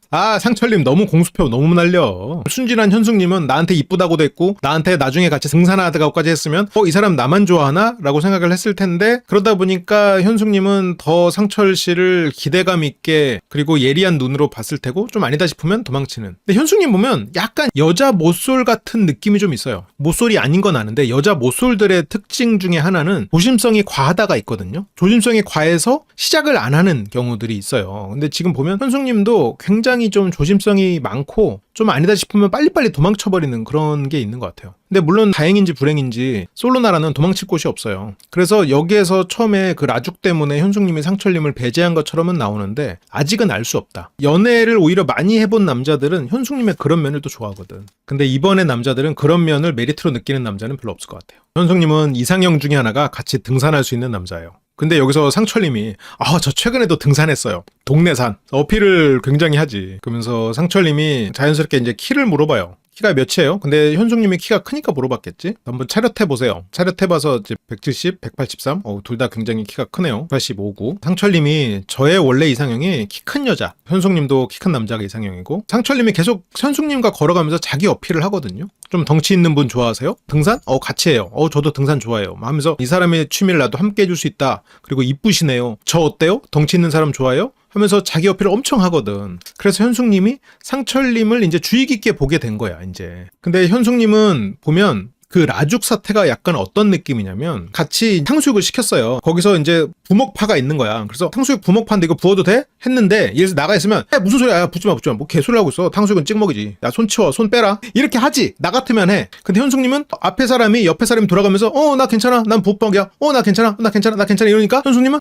상철님 너무 공수표 너무 날려. 순진한 현숙님은 나한테 이쁘다고도 했고 나한테 나중에 같이 등산하다가까지 했으면 이 사람 나만 좋아하나? 라고 생각을 했을 텐데 그러다 보니까 현숙님은 더 상철 씨를 기대감 있게 그리고 예리한 눈으로 봤을 테고 좀 아니다 싶으면 도망치는. 근데 현숙님 보면 약간 여자 모쏠 같은 느낌이 좀 있어요. 모쏠이 아닌 건 아는데 여자 모쏠들의 특징 중에 하나는 조심성이 과하다가 있거든요. 조심성이 과해서 시작을 안 하는 경우들이 있어요. 근데 지금 보면 현숙님도 굉장히 좀 조심성이 많고 좀 아니다 싶으면 빨리빨리 도망쳐버리는 그런 게 있는 것 같아요. 근데 물론 다행인지 불행인지 솔로나라는 도망칠 곳이 없어요. 그래서 여기에서 처음에 그 라죽 때문에 현숙님이 상철님을 배제한 것처럼은 나오는데 아직은 알 수 없다. 연애를 오히려 많이 해본 남자들은 현숙님의 그런 면을 또 좋아하거든. 근데 이번에 남자들은 그런 면을 메리트로 느끼는 남자는 별로 없을 것 같아요. 현숙님은 이상형 중에 하나가 같이 등산할 수 있는 남자예요. 근데 여기서 상철님이 저 최근에도 등산했어요. 동네산. 어필을 굉장히 하지. 그러면서 상철님이 자연스럽게 이제 키를 물어봐요. 키가 몇이에요? 근데 현숙님이 키가 크니까 물어봤겠지? 한번 차렷해보세요. 차렷해봐서 이제 170, 183. 둘 다 굉장히 키가 크네요. 85고. 상철님이 저의 원래 이상형이 키 큰 여자. 현숙님도 키 큰 남자가 이상형이고. 상철님이 계속 현숙님과 걸어가면서 자기 어필을 하거든요. 좀 덩치 있는 분 좋아하세요? 등산? 같이 해요. 저도 등산 좋아해요. 하면서 이 사람의 취미를 나도 함께 해줄 수 있다. 그리고 이쁘시네요. 저 어때요? 덩치 있는 사람 좋아해요? 하면서 자기 어필을 엄청 하거든. 그래서 현숙님이 상철님을 이제 주의 깊게 보게 된 거야, 이제. 근데 현숙님은 보면 그 라죽 사태가 약간 어떤 느낌이냐면 같이 탕수육을 시켰어요. 거기서 이제 부먹파가 있는 거야. 그래서 탕수육 부먹파인데 이거 부어도 돼? 했는데 얘에서 나가 있으면 야 무슨 소리야, 야 붓지마 뭐 개소리 하고 있어. 탕수육은 찍먹이지. 야 손 치워, 손 빼라. 이렇게 하지. 나 같으면 해. 근데 현숙님은 앞에 사람이 옆에 사람이 돌아가면서 나 괜찮아, 난 부먹이야. 나 괜찮아, 나 괜찮아 이러니까 현숙님은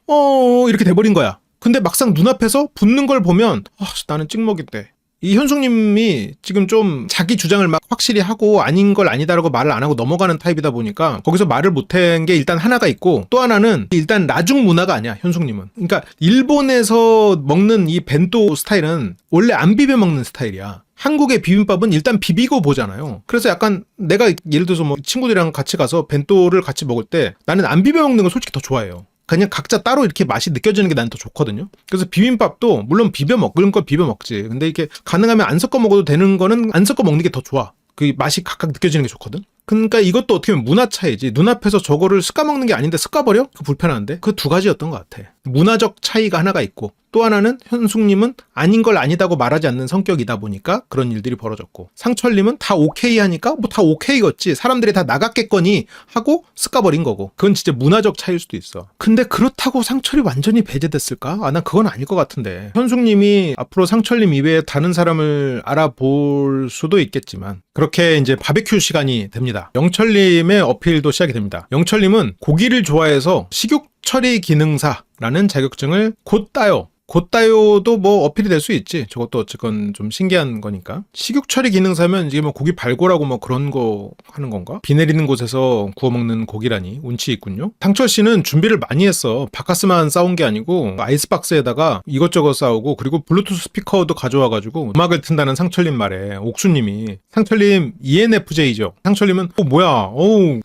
이렇게 돼버린 거야. 근데 막상 눈앞에서 붙는 걸 보면 나는 찍먹인데. 이 현숙님이 지금 좀 자기 주장을 막 확실히 하고 아닌 걸 아니다라고 말을 안 하고 넘어가는 타입이다 보니까 거기서 말을 못한 게 일단 하나가 있고, 또 하나는 일단 라죽 문화가 아니야, 현숙님은. 그러니까 일본에서 먹는 이 벤또 스타일은 원래 안 비벼 먹는 스타일이야. 한국의 비빔밥은 일단 비비고 보잖아요. 그래서 약간 내가 예를 들어서 뭐 친구들이랑 같이 가서 벤또를 같이 먹을 때 나는 안 비벼 먹는 걸 솔직히 더 좋아해요. 그냥 각자 따로 이렇게 맛이 느껴지는 게 난 더 좋거든요. 그래서 비빔밥도 물론 비벼 먹는 건 비벼 먹지. 근데 이렇게 가능하면 안 섞어 먹어도 되는 거는 안 섞어 먹는 게 더 좋아. 그 맛이 각각 느껴지는 게 좋거든. 그러니까 이것도 어떻게 보면 문화 차이지. 눈앞에서 저거를 습가 먹는 게 아닌데 습가버려? 그 불편한데? 그 두 가지였던 것 같아. 문화적 차이가 하나가 있고, 또 하나는 현숙님은 아닌 걸 아니다고 말하지 않는 성격이다 보니까 그런 일들이 벌어졌고, 상철님은 다 오케이 하니까 뭐 다 오케이겠지, 사람들이 다 나갔겠거니 하고 습가버린 거고. 그건 진짜 문화적 차이일 수도 있어. 근데 그렇다고 상철이 완전히 배제됐을까? 난 그건 아닐 것 같은데. 현숙님이 앞으로 상철님 이외에 다른 사람을 알아볼 수도 있겠지만, 그렇게 이제 바베큐 시간이 됩니다. 영철님의 어필도 시작이 됩니다. 영철님은 고기를 좋아해서 식욕 처리 기능사라는 자격증을 곧 따요. 곧 따요도 뭐 어필이 될 수 있지. 저것도 어쨌건 좀 신기한 거니까. 식욕 처리 기능사면 이게 뭐 고기 발골하고 뭐 그런 거 하는 건가? 비 내리는 곳에서 구워 먹는 고기라니 운치 있군요. 상철 씨는 준비를 많이 했어. 바카스만 싸운 게 아니고 아이스박스에다가 이것저것 싸우고, 그리고 블루투스 스피커도 가져와가지고 음악을 튼다는 상철님 말에 옥수님이, 상철님 ENFJ죠. 상철님은 뭐야,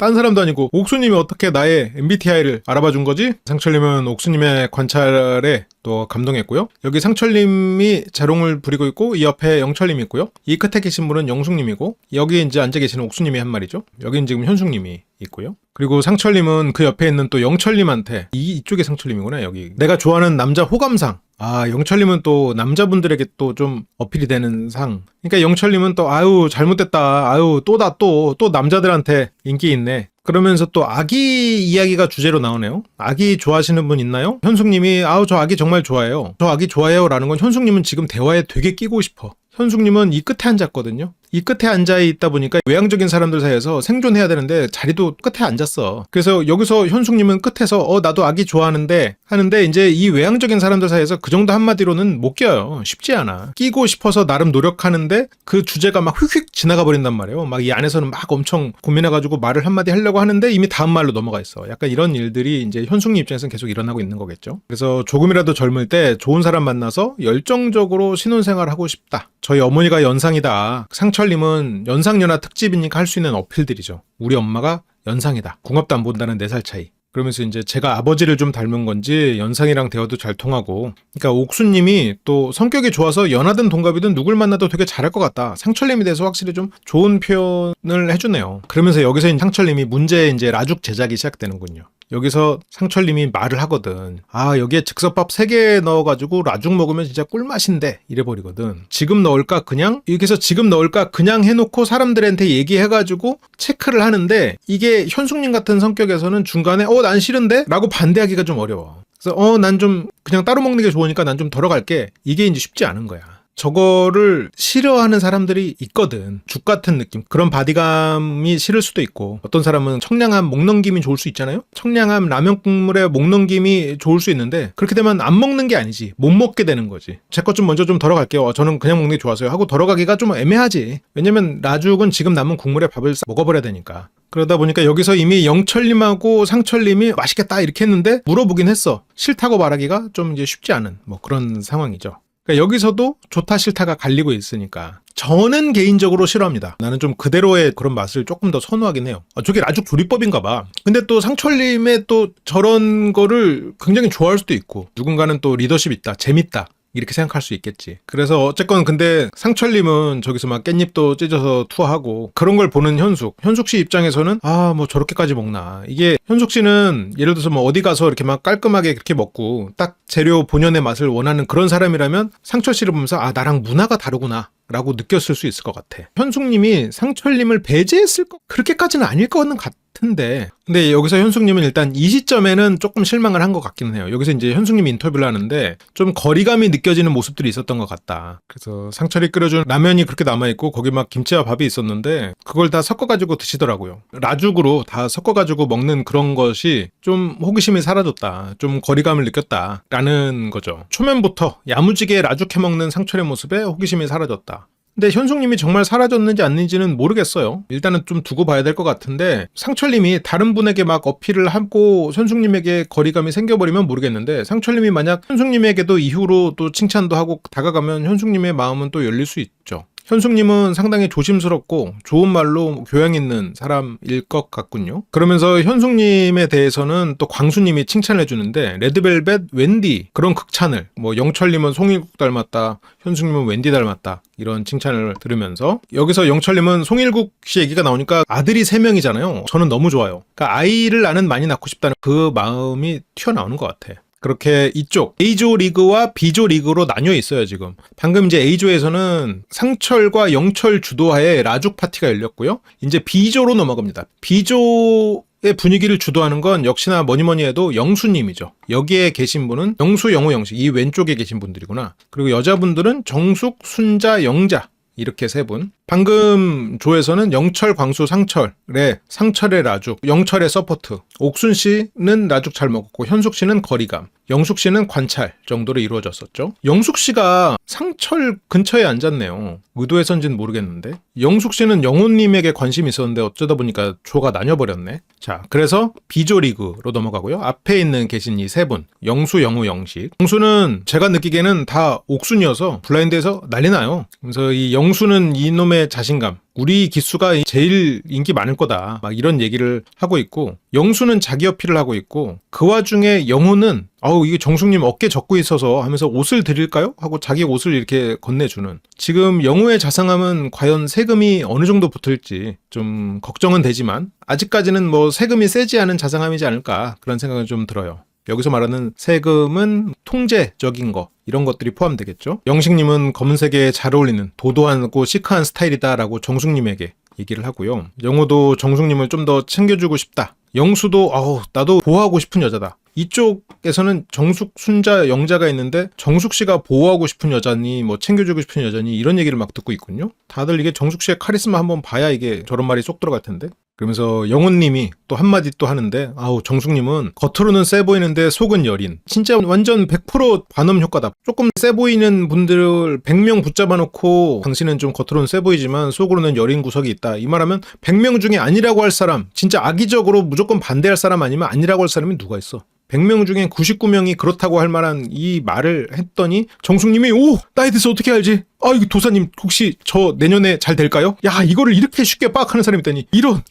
딴 사람도 아니고 옥수님이 어떻게 나의 MBTI를 알아봐 준 거지? 상철님은 옥수님의 관찰에 또 감동했고요. 여기 상철님이 재롱을 부리고 있고, 이 옆에 영철님이 있고요. 이 끝에 계신 분은 영숙님이고, 여기 이제 앉아 계시는 옥수님이 한 말이죠. 여기는 지금 현숙님이 있고요. 그리고 상철님은 그 옆에 있는 또 영철님한테, 이쪽에 상철님이구나, 여기. 내가 좋아하는 남자 호감상. 영철님은 또 남자분들에게 또 좀 어필이 되는 상. 그러니까 영철님은 또 잘못됐다. 또 남자들한테 인기 있네. 그러면서 또 아기 이야기가 주제로 나오네요. 아기 좋아하시는 분 있나요? 현숙님이 저 아기 정말 좋아해요. 저 아기 좋아해요 라는 건 현숙님은 지금 대화에 되게 끼고 싶어. 현숙님은 이 끝에 앉았거든요. 이 끝에 앉아 있다 보니까 외향적인 사람들 사이에서 생존해야 되는데 자리도 끝에 앉았어. 그래서 여기서 현숙님은 끝에서 나도 아기 좋아하는데 하는데, 이제 이 외향적인 사람들 사이에서 그 정도 한마디로는 못 껴요. 쉽지 않아. 끼고 싶어서 나름 노력하는데 그 주제가 막 휙휙 지나가 버린단 말이에요. 막 이 안에서는 막 엄청 고민해가지고 말을 한마디 하려고 하는데 이미 다음 말로 넘어가 있어. 약간 이런 일들이 이제 현숙님 입장에서는 계속 일어나고 있는 거겠죠. 그래서 조금이라도 젊을 때 좋은 사람 만나서 열정적으로 신혼생활 하고 싶다. 저희 어머니가 연상이다. 상철님은 연상연하 특집이니까 할 수 있는 어필들이죠. 우리 엄마가 연상이다. 궁합도 안 본다는 4살 차이. 그러면서 이제 제가 아버지를 좀 닮은 건지 연상이랑 대화도 잘 통하고. 그러니까 옥수님이 또 성격이 좋아서 연하든 동갑이든 누굴 만나도 되게 잘할 것 같다. 상철님에 대해서 확실히 좀 좋은 표현을 해주네요. 그러면서 여기서 상철님이 문제의 이제 라죽 제작이 시작되는군요. 여기서 상철님이 말을 하거든. 여기에 즉석밥 3개 넣어가지고 라죽 먹으면 진짜 꿀맛인데 이래버리거든. 지금 넣을까 그냥? 여기서 지금 넣을까 그냥 해놓고 사람들한테 얘기해가지고 체크를 하는데, 이게 현숙님 같은 성격에서는 중간에 난 싫은데? 라고 반대하기가 좀 어려워. 그래서 난 좀 그냥 따로 먹는 게 좋으니까 난 좀 덜어 갈게. 이게 이제 쉽지 않은 거야. 저거를 싫어하는 사람들이 있거든. 죽 같은 느낌. 그런 바디감이 싫을 수도 있고, 어떤 사람은 청량함 목 넘김이 좋을 수 있잖아요. 청량함 라면 국물에 목 넘김이 좋을 수 있는데, 그렇게 되면 안 먹는 게 아니지, 못 먹게 되는 거지. 제 것 좀 먼저 좀 덜어 갈게요. 저는 그냥 먹는 게 좋아서요 하고 덜어 가기가 좀 애매하지. 왜냐면 라죽은 지금 남은 국물에 밥을 먹어버려야 되니까. 그러다 보니까 여기서 이미 영철님하고 상철님이 맛있겠다 이렇게 했는데 물어보긴 했어. 싫다고 말하기가 좀 이제 쉽지 않은 뭐 그런 상황이죠. 그러니까 여기서도 좋다 싫다가 갈리고 있으니까 저는 개인적으로 싫어합니다. 나는 좀 그대로의 그런 맛을 조금 더 선호하긴 해요. 저게 라죽 조리법인가 봐. 근데 또 상철님의 또 저런 거를 굉장히 좋아할 수도 있고 누군가는 또 리더십 있다, 재밌다 이렇게 생각할 수 있겠지. 그래서 어쨌건 근데 상철님은 저기서 막 깻잎도 찢어서 투하하고 그런 걸 보는 현숙 씨 입장에서는 뭐 저렇게까지 먹나. 이게 현숙 씨는 예를 들어서 뭐 어디 가서 이렇게 막 깔끔하게 그렇게 먹고 딱 재료 본연의 맛을 원하는 그런 사람이라면 상철 씨를 보면서 나랑 문화가 다르구나 라고 느꼈을 수 있을 것 같아. 현숙님이 상철님을 배제했을 것 그렇게까지는 아닐 거는 같은데 근데 여기서 현숙님은 일단 이 시점에는 조금 실망을 한 것 같기는 해요. 여기서 이제 현숙님이 인터뷰를 하는데 좀 거리감이 느껴지는 모습들이 있었던 것 같다. 그래서 상철이 끓여준 라면이 그렇게 남아있고 거기 막 김치와 밥이 있었는데 그걸 다 섞어가지고 드시더라고요. 라죽으로 다 섞어가지고 먹는 그런 것이 좀 호기심이 사라졌다. 좀 거리감을 느꼈다 라는 거죠. 초면부터 야무지게 라죽 해먹는 상철의 모습에 호기심이 사라졌다. 근데 현숙님이 정말 사라졌는지 아닌지는 모르겠어요. 일단은 좀 두고 봐야 될 것 같은데 상철님이 다른 분에게 막 어필을 하고 현숙님에게 거리감이 생겨버리면 모르겠는데 상철님이 만약 현숙님에게도 이후로 또 칭찬도 하고 다가가면 현숙님의 마음은 또 열릴 수 있죠. 현숙님은 상당히 조심스럽고 좋은 말로 교양 있는 사람일 것 같군요. 그러면서 현숙님에 대해서는 또 광수님이 칭찬을 해주는데 레드벨벳 웬디 그런 극찬을 뭐 영철님은 송일국 닮았다, 현숙님은 웬디 닮았다 이런 칭찬을 들으면서 여기서 영철님은 송일국 씨 얘기가 나오니까 아들이 3명이잖아요. 저는 너무 좋아요. 그러니까 아이를 나는 많이 낳고 싶다는 그 마음이 튀어나오는 것 같아. 그렇게 이쪽 A조 리그와 B조 리그로 나뉘어 있어요. 지금 방금 이제 A조에서는 상철과 영철 주도하에 라죽 파티가 열렸고요. 이제 B조로 넘어갑니다. B조의 분위기를 주도하는 건 역시나 뭐니뭐니 해도 영수님이죠. 여기에 계신 분은 영수, 영호, 영식 이 왼쪽에 계신 분들이구나. 그리고 여자분들은 정숙, 순자, 영자 이렇게 3분. 방금 조에서는 영철, 광수, 상철의 라죽, 영철의 서포트, 옥순 씨는 라죽 잘 먹었고 현숙 씨는 거리감, 영숙 씨는 관찰 정도로 이루어졌었죠. 영숙 씨가 상철 근처에 앉았네요. 의도해서인지는 모르겠는데 영숙 씨는 영호님에게 관심이 있었는데 어쩌다 보니까 조가 나뉘어버렸네. 자, 그래서 B조 리그로 넘어가고요. 앞에 있는 계신 이 3분 영수, 영호, 영식. 영수는 제가 느끼기에는 다 옥순이어서 블라인드에서 난리나요. 그래서 이 영수는 이놈의 자신감, 우리 기수가 제일 인기 많을 거다 막 이런 얘기를 하고 있고 영수는 자기 어필을 하고 있고 그 와중에 영호는 이게 정숙님 어깨 젖고 있어서 하면서 옷을 드릴까요? 하고 자기 옷을 이렇게 건네주는. 지금 영호의 자상함은 과연 세금이 어느 정도 붙을지 좀 걱정은 되지만 아직까지는 뭐 세금이 세지 않은 자상함이지 않을까 그런 생각은 좀 들어요. 여기서 말하는 세금은 통제적인 거 이런 것들이 포함되겠죠. 영식님은 검은색에 잘 어울리는 도도하고 시크한 스타일이다라고 정숙님에게 얘기를 하고요. 영호도 정숙님을 좀 더 챙겨주고 싶다. 영수도 나도 보호하고 싶은 여자다. 이쪽에서는 정숙, 순자, 영자가 있는데 정숙 씨가 보호하고 싶은 여자니 뭐 챙겨주고 싶은 여자니 이런 얘기를 막 듣고 있군요. 다들 이게 정숙 씨의 카리스마 한번 봐야 이게 저런 말이 쏙 들어갈 텐데. 그러면서 영호님이 또 한마디 또 하는데 정숙님은 겉으로는 세 보이는데 속은 여린. 진짜 완전 100% 반음 효과다. 조금 세 보이는 분들을 100명 붙잡아 놓고 당신은 좀 겉으로는 세 보이지만 속으로는 여린 구석이 있다. 이 말하면 100명 중에 아니라고 할 사람, 진짜 악의적으로 무조건 반대할 사람 아니면 아니라고 할 사람이 누가 있어. 100명 중에 99명이 그렇다고 할 만한 이 말을 했더니 정숙님이 나에 대해서 어떻게 알지? 이거 도사님 혹시 저 내년에 잘 될까요? 야, 이거를 이렇게 쉽게 하는 사람이 있다니.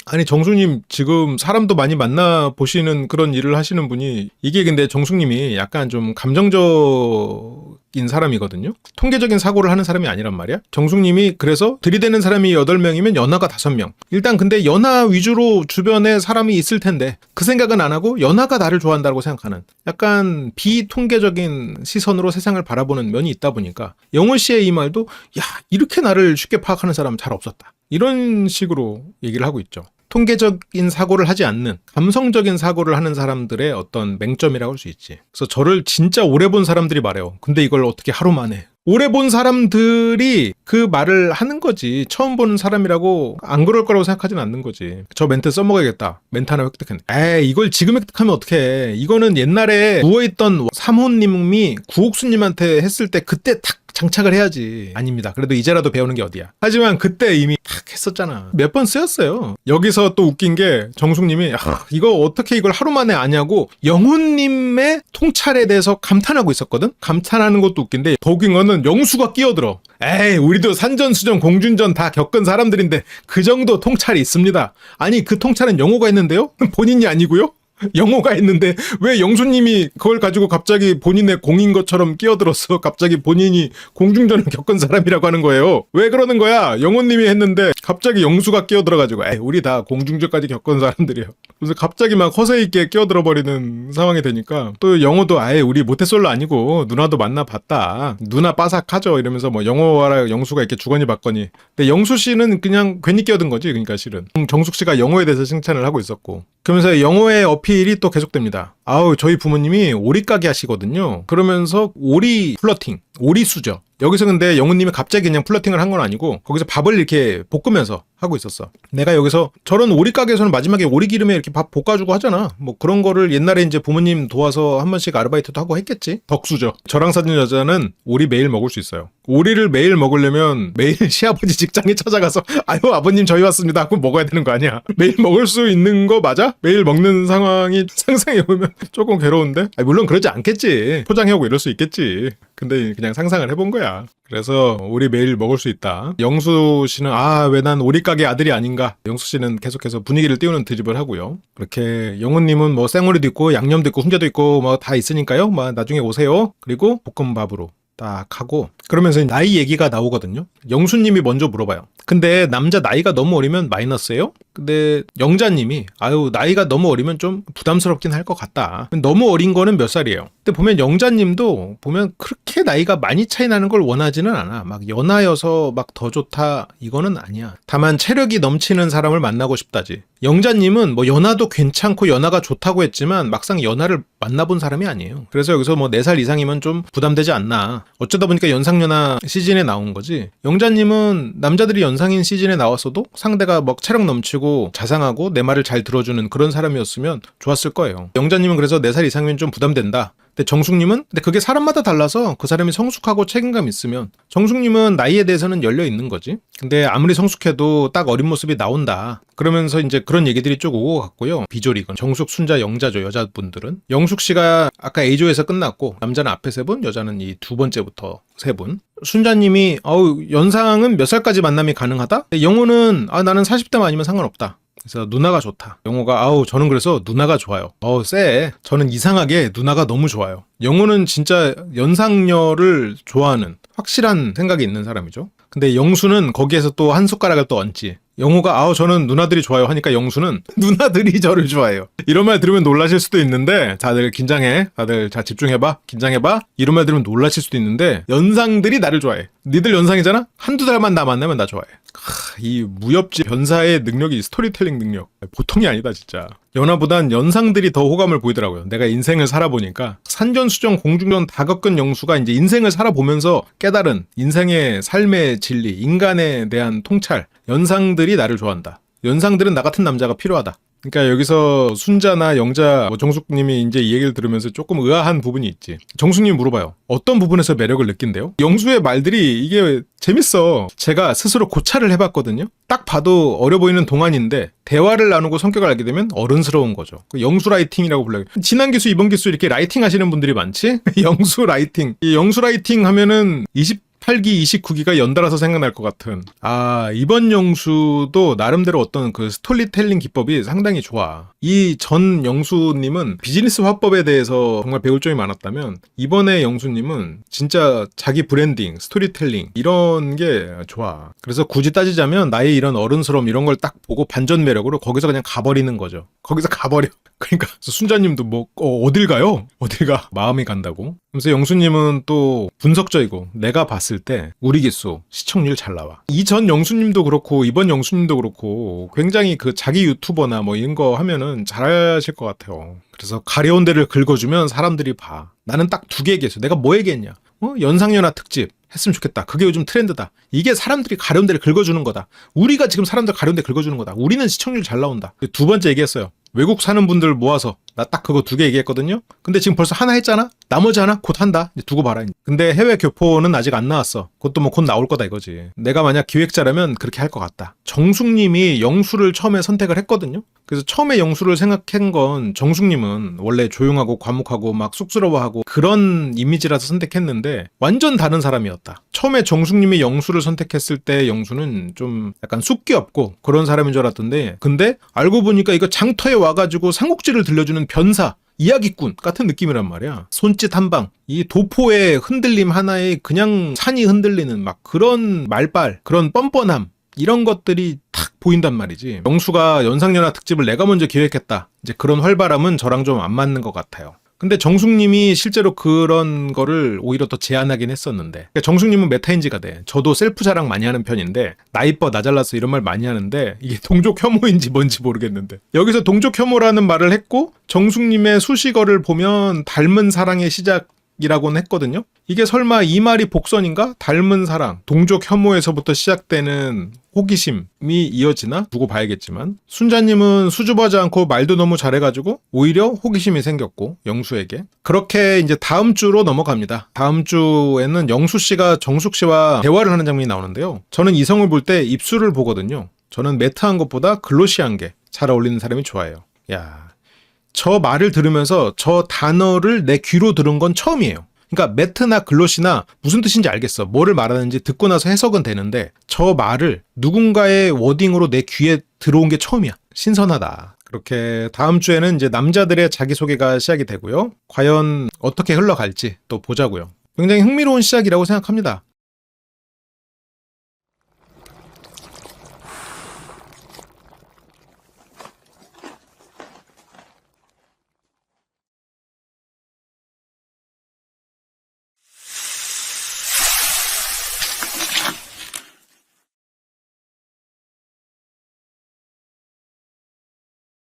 아니 정숙님 지금 사람도 많이 만나보시는 그런 일을 하시는 분이 이게 근데 정숙님이 약간 좀 감정적인 사람이거든요. 통계적인 사고를 하는 사람이 아니란 말이야. 정숙님이 그래서 들이대는 사람이 8명이면 연하가 5명. 일단 근데 연하 위주로 주변에 사람이 있을 텐데 그 생각은 안 하고 연하가 나를 좋아한다고 생각하는 약간 비통계적인 시선으로 세상을 바라보는 면이 있다 보니까 영호 씨의 이 말도 이렇게 나를 쉽게 파악하는 사람은 잘 없었다. 이런 식으로 얘기를 하고 있죠. 통계적인 사고를 하지 않는 감성적인 사고를 하는 사람들의 어떤 맹점이라고 할 수 있지. 그래서 저를 진짜 오래 본 사람들이 말해요. 근데 이걸 어떻게 하루 만에. 오래 본 사람들이 그 말을 하는 거지. 처음 보는 사람이라고 안 그럴 거라고 생각하진 않는 거지. 저 멘트 써먹어야겠다. 멘트 하나 획득했네. 이걸 지금 획득하면 어떡해. 이거는 옛날에 누워있던 사모님이 구옥수님한테 했을 때 그때 탁 장착을 해야지. 아닙니다. 그래도 이제라도 배우는 게 어디야. 하지만 그때 이미 탁 했었잖아. 몇 번 쓰였어요. 여기서 또 웃긴 게 정숙님이 이거 어떻게 이걸 하루 만에 아냐고 영훈님의 통찰에 대해서 감탄하고 있었거든. 감탄하는 것도 웃긴데 더 웃긴 거는 영수가 끼어들어. 에이, 우리도 산전수전 공준전 다 겪은 사람들인데 그 정도 통찰이 있습니다. 아니, 그 통찰은 영호가 했는데요? 본인이 아니고요? 영호가 했는데 왜 영수님이 그걸 가지고 갑자기 본인의 공인 것처럼 끼어들어서 갑자기 본인이 공중전을 겪은 사람이라고 하는 거예요. 왜 그러는 거야? 영호님이 했는데 갑자기 영수가 끼어들어가지고 에이, 우리 다 공중전까지 겪은 사람들이에요. 그래서 갑자기 막 허세 있게 끼어들어 버리는 상황이 되니까 또 영호도 아예 우리 모태솔로 아니고 누나도 만나봤다. 누나 빠삭하죠. 이러면서 뭐 영호와 영수가 이렇게 주거니 받거니. 근데 영수 씨는 그냥 괜히 끼어든 거지. 그러니까 실은 정숙 씨가 영호에 대해서 칭찬을 하고 있었고 그러면서 영호의 어필이 또 계속됩니다. 아우, 저희 부모님이 오리 가게 하시거든요. 그러면서 오리 플러팅, 오리 수저. 여기서 근데 영훈님이 갑자기 그냥 플러팅을 한 건 아니고 거기서 밥을 이렇게 볶으면서 하고 있었어. 내가 여기서 저런 오리 가게에서는 마지막에 오리 기름에 이렇게 밥 볶아주고 하잖아. 뭐 그런 거를 옛날에 이제 부모님 도와서 한 번씩 아르바이트도 하고 했겠지. 덕수저. 저랑 사귄 여자는 오리 매일 먹을 수 있어요. 오리를 매일 먹으려면 매일 시아버지 직장에 찾아가서 아유 아버님 저희 왔습니다 하고 먹어야 되는 거 아니야. 매일 먹을 수 있는 거 맞아? 매일 먹는 상황이 상상해보면 조금 괴로운데? 아니, 물론 그러지 않겠지. 포장해오고 이럴 수 있겠지. 근데 그냥 상상을 해본 거야. 그래서 오리 매일 먹을 수 있다. 영수 씨는 왜 난 오리 가게 아들이 아닌가. 영수 씨는 계속해서 분위기를 띄우는 드립을 하고요. 그렇게 영훈님은 뭐 생오리도 있고 양념도 있고 훈제도 있고 뭐 다 있으니까요. 뭐 나중에 오세요. 그리고 볶음밥으로 딱 하고 그러면서 나이 얘기가 나오거든요. 영수님이 먼저 물어봐요. 근데 남자 나이가 너무 어리면 마이너스예요? 근데 영자님이 아유 나이가 너무 어리면 좀 부담스럽긴 할 것 같다. 너무 어린 거는 몇 살이에요? 근데 보면 영자님도 보면 그렇게 나이가 많이 차이 나는 걸 원하지는 않아. 막 연하여서 막 더 좋다 이거는 아니야. 다만 체력이 넘치는 사람을 만나고 싶다지. 영자님은 뭐 연하도 괜찮고 연하가 좋다고 했지만 막상 연하를 만나본 사람이 아니에요. 그래서 여기서 뭐 4살 이상이면 좀 부담되지 않나. 어쩌다 보니까 연상연하 시즌에 나온 거지. 영자님은 남자들이 연상인 시즌에 나왔어도 상대가 막 체력 넘치고 자상하고 내 말을 잘 들어주는 그런 사람이었으면 좋았을 거예요. 영자님은 그래서 4살 이상이면 좀 부담된다. 근데 정숙님은 근데 그게 사람마다 달라서 그 사람이 성숙하고 책임감 있으면 정숙님은 나이에 대해서는 열려 있는 거지. 근데 아무리 성숙해도 딱 어린 모습이 나온다. 그러면서 이제 그런 얘기들이 쭉 오고 갔고요. 비조리건 정숙, 순자, 영자죠. 여자분들은 영숙 씨가 아까 A조에서 끝났고 남자는 앞에 3분, 여자는 이 2번째부터 3분. 순자님이 연상은 몇 살까지 만남이 가능하다? 영호는 나는 40대만 아니면 상관없다. 그래서 누나가 좋다. 영호가 저는 그래서 누나가 좋아요. 쎄. 저는 이상하게 누나가 너무 좋아요. 영호는 진짜 연상녀를 좋아하는 확실한 생각이 있는 사람이죠. 근데 영수는 거기에서 또 한 숟가락을 또 얹지. 영호가 저는 누나들이 좋아요 하니까 영수는 누나들이 저를 좋아해요. 이런 말 들으면 놀라실 수도 있는데 다들 긴장해. 다들 자 집중해봐. 긴장해봐. 이런 말 들으면 놀라실 수도 있는데 연상들이 나를 좋아해. 니들 연상이잖아? 한두 달만 나 만나면 나 좋아해. 이 무협지 변사의 능력이 스토리텔링 능력 보통이 아니다 진짜. 연하보단 연상들이 더 호감을 보이더라고요. 내가 인생을 살아보니까 산전수전 공중전 다 겪은 영수가 이제 인생을 살아보면서 깨달은 인생의 삶의 진리, 인간에 대한 통찰. 연상들이 나를 좋아한다. 연상들은 나 같은 남자가 필요하다. 그러니까 여기서 순자나 영자, 정숙님이 이제 이 얘기를 들으면서 조금 의아한 부분이 있지. 정숙님이 물어봐요. 어떤 부분에서 매력을 느낀대요? 영수의 말들이 이게 재밌어. 제가 스스로 고찰을 해봤거든요. 딱 봐도 어려 보이는 동안인데 대화를 나누고 성격을 알게 되면 어른스러운 거죠. 영수 라이팅이라고 불러요. 지난 기수, 이번 기수 이렇게 라이팅 하시는 분들이 많지? 영수 라이팅. 이 영수 라이팅 하면은 28기, 29기가 연달아서 생각날 것 같은. 이번 영수도 나름대로 어떤 그 스토리텔링 기법이 상당히 좋아. 이 전 영수님은 비즈니스 화법에 대해서 정말 배울 점이 많았다면 이번에 영수님은 진짜 자기 브랜딩, 스토리텔링 이런 게 좋아. 그래서 굳이 따지자면 나의 이런 어른스러움 이런 걸 딱 보고 반전 매력으로 거기서 그냥 가버리는 거죠. 거기서 가버려. 그러니까 순자님도 뭐 어딜 가요? 어딜 가? 마음이 간다고. 그래서 영수님은 또 분석적이고 내가 봤을 때 우리 기수 시청률 잘 나와. 이전 영수님도 그렇고 이번 영수님도 그렇고 굉장히 그 자기 유튜버나 뭐 이런 거 하면은 잘하실 것 같아요. 그래서 가려운 데를 긁어주면 사람들이 봐. 나는 딱 2개 얘기했어. 내가 뭐 얘기했냐? 연상연하 특집 했으면 좋겠다. 그게 요즘 트렌드다. 이게 사람들이 가려운 데를 긁어주는 거다. 우리가 지금 사람들 가려운 데 긁어주는 거다. 우리는 시청률 잘 나온다. 2번째 얘기했어요. 외국 사는 분들 모아서 나 딱 그거 2개 얘기했거든요. 근데 지금 벌써 하나 했잖아? 나머지 하나 곧 한다. 이제 두고 봐라. 근데 해외 교포는 아직 안 나왔어. 그것도 뭐 곧 나올 거다 이거지. 내가 만약 기획자라면 그렇게 할 것 같다. 정숙님이 영수를 처음에 선택을 했거든요. 그래서 처음에 영수를 생각한 건 정숙님은 원래 조용하고 과묵하고 막 쑥스러워하고 그런 이미지라서 선택했는데 완전 다른 사람이었다. 처음에 정숙님이 영수를 선택했을 때 영수는 좀 약간 쑥기 없고 그런 사람인 줄 알았던데 근데 알고 보니까 이거 장터에 와가지고 삼국지를 들려주는 변사 이야기꾼 같은 느낌이란 말이야. 손짓 한 방, 이 도포의 흔들림 하나에 그냥 산이 흔들리는 막 그런 말빨, 그런 뻔뻔함 이런 것들이 탁 보인단 말이지. 영수가 연상연하 특집을 내가 먼저 기획했다. 이제 그런 활발함은 저랑 좀 안 맞는 것 같아요. 근데 정숙님이 실제로 그런 거를 오히려 더 제안하긴 했었는데 정숙님은 메타인지가 돼. 저도 셀프 자랑 많이 하는 편인데 나 이뻐 나 잘났어 이런 말 많이 하는데 이게 동족 혐오인지 뭔지 모르겠는데 여기서 동족 혐오라는 말을 했고 정숙님의 수식어를 보면 닮은 사랑의 시작이라고는 했거든요. 이게 설마 이 말이 복선인가? 닮은 사랑, 동족 혐오에서부터 시작되는 호기심이 이어지나? 두고 봐야겠지만 순자님은 수줍어하지 않고 말도 너무 잘해가지고 오히려 호기심이 생겼고 영수에게 그렇게 이제 다음 주로 넘어갑니다. 다음 주에는 영수씨가 정숙씨와 대화를 하는 장면이 나오는데요. 저는 이성을 볼 때 입술을 보거든요. 저는 매트한 것보다 글로시한 게 잘 어울리는 사람이 좋아요. 야, 저 말을 들으면서 저 단어를 내 귀로 들은 건 처음이에요. 그러니까 매트나 글로시나 무슨 뜻인지 알겠어. 뭐를 말하는지 듣고 나서 해석은 되는데 저 말을 누군가의 워딩으로 내 귀에 들어온 게 처음이야. 신선하다. 그렇게 다음 주에는 이제 남자들의 자기소개가 시작이 되고요. 과연 어떻게 흘러갈지 또 보자고요. 굉장히 흥미로운 시작이라고 생각합니다.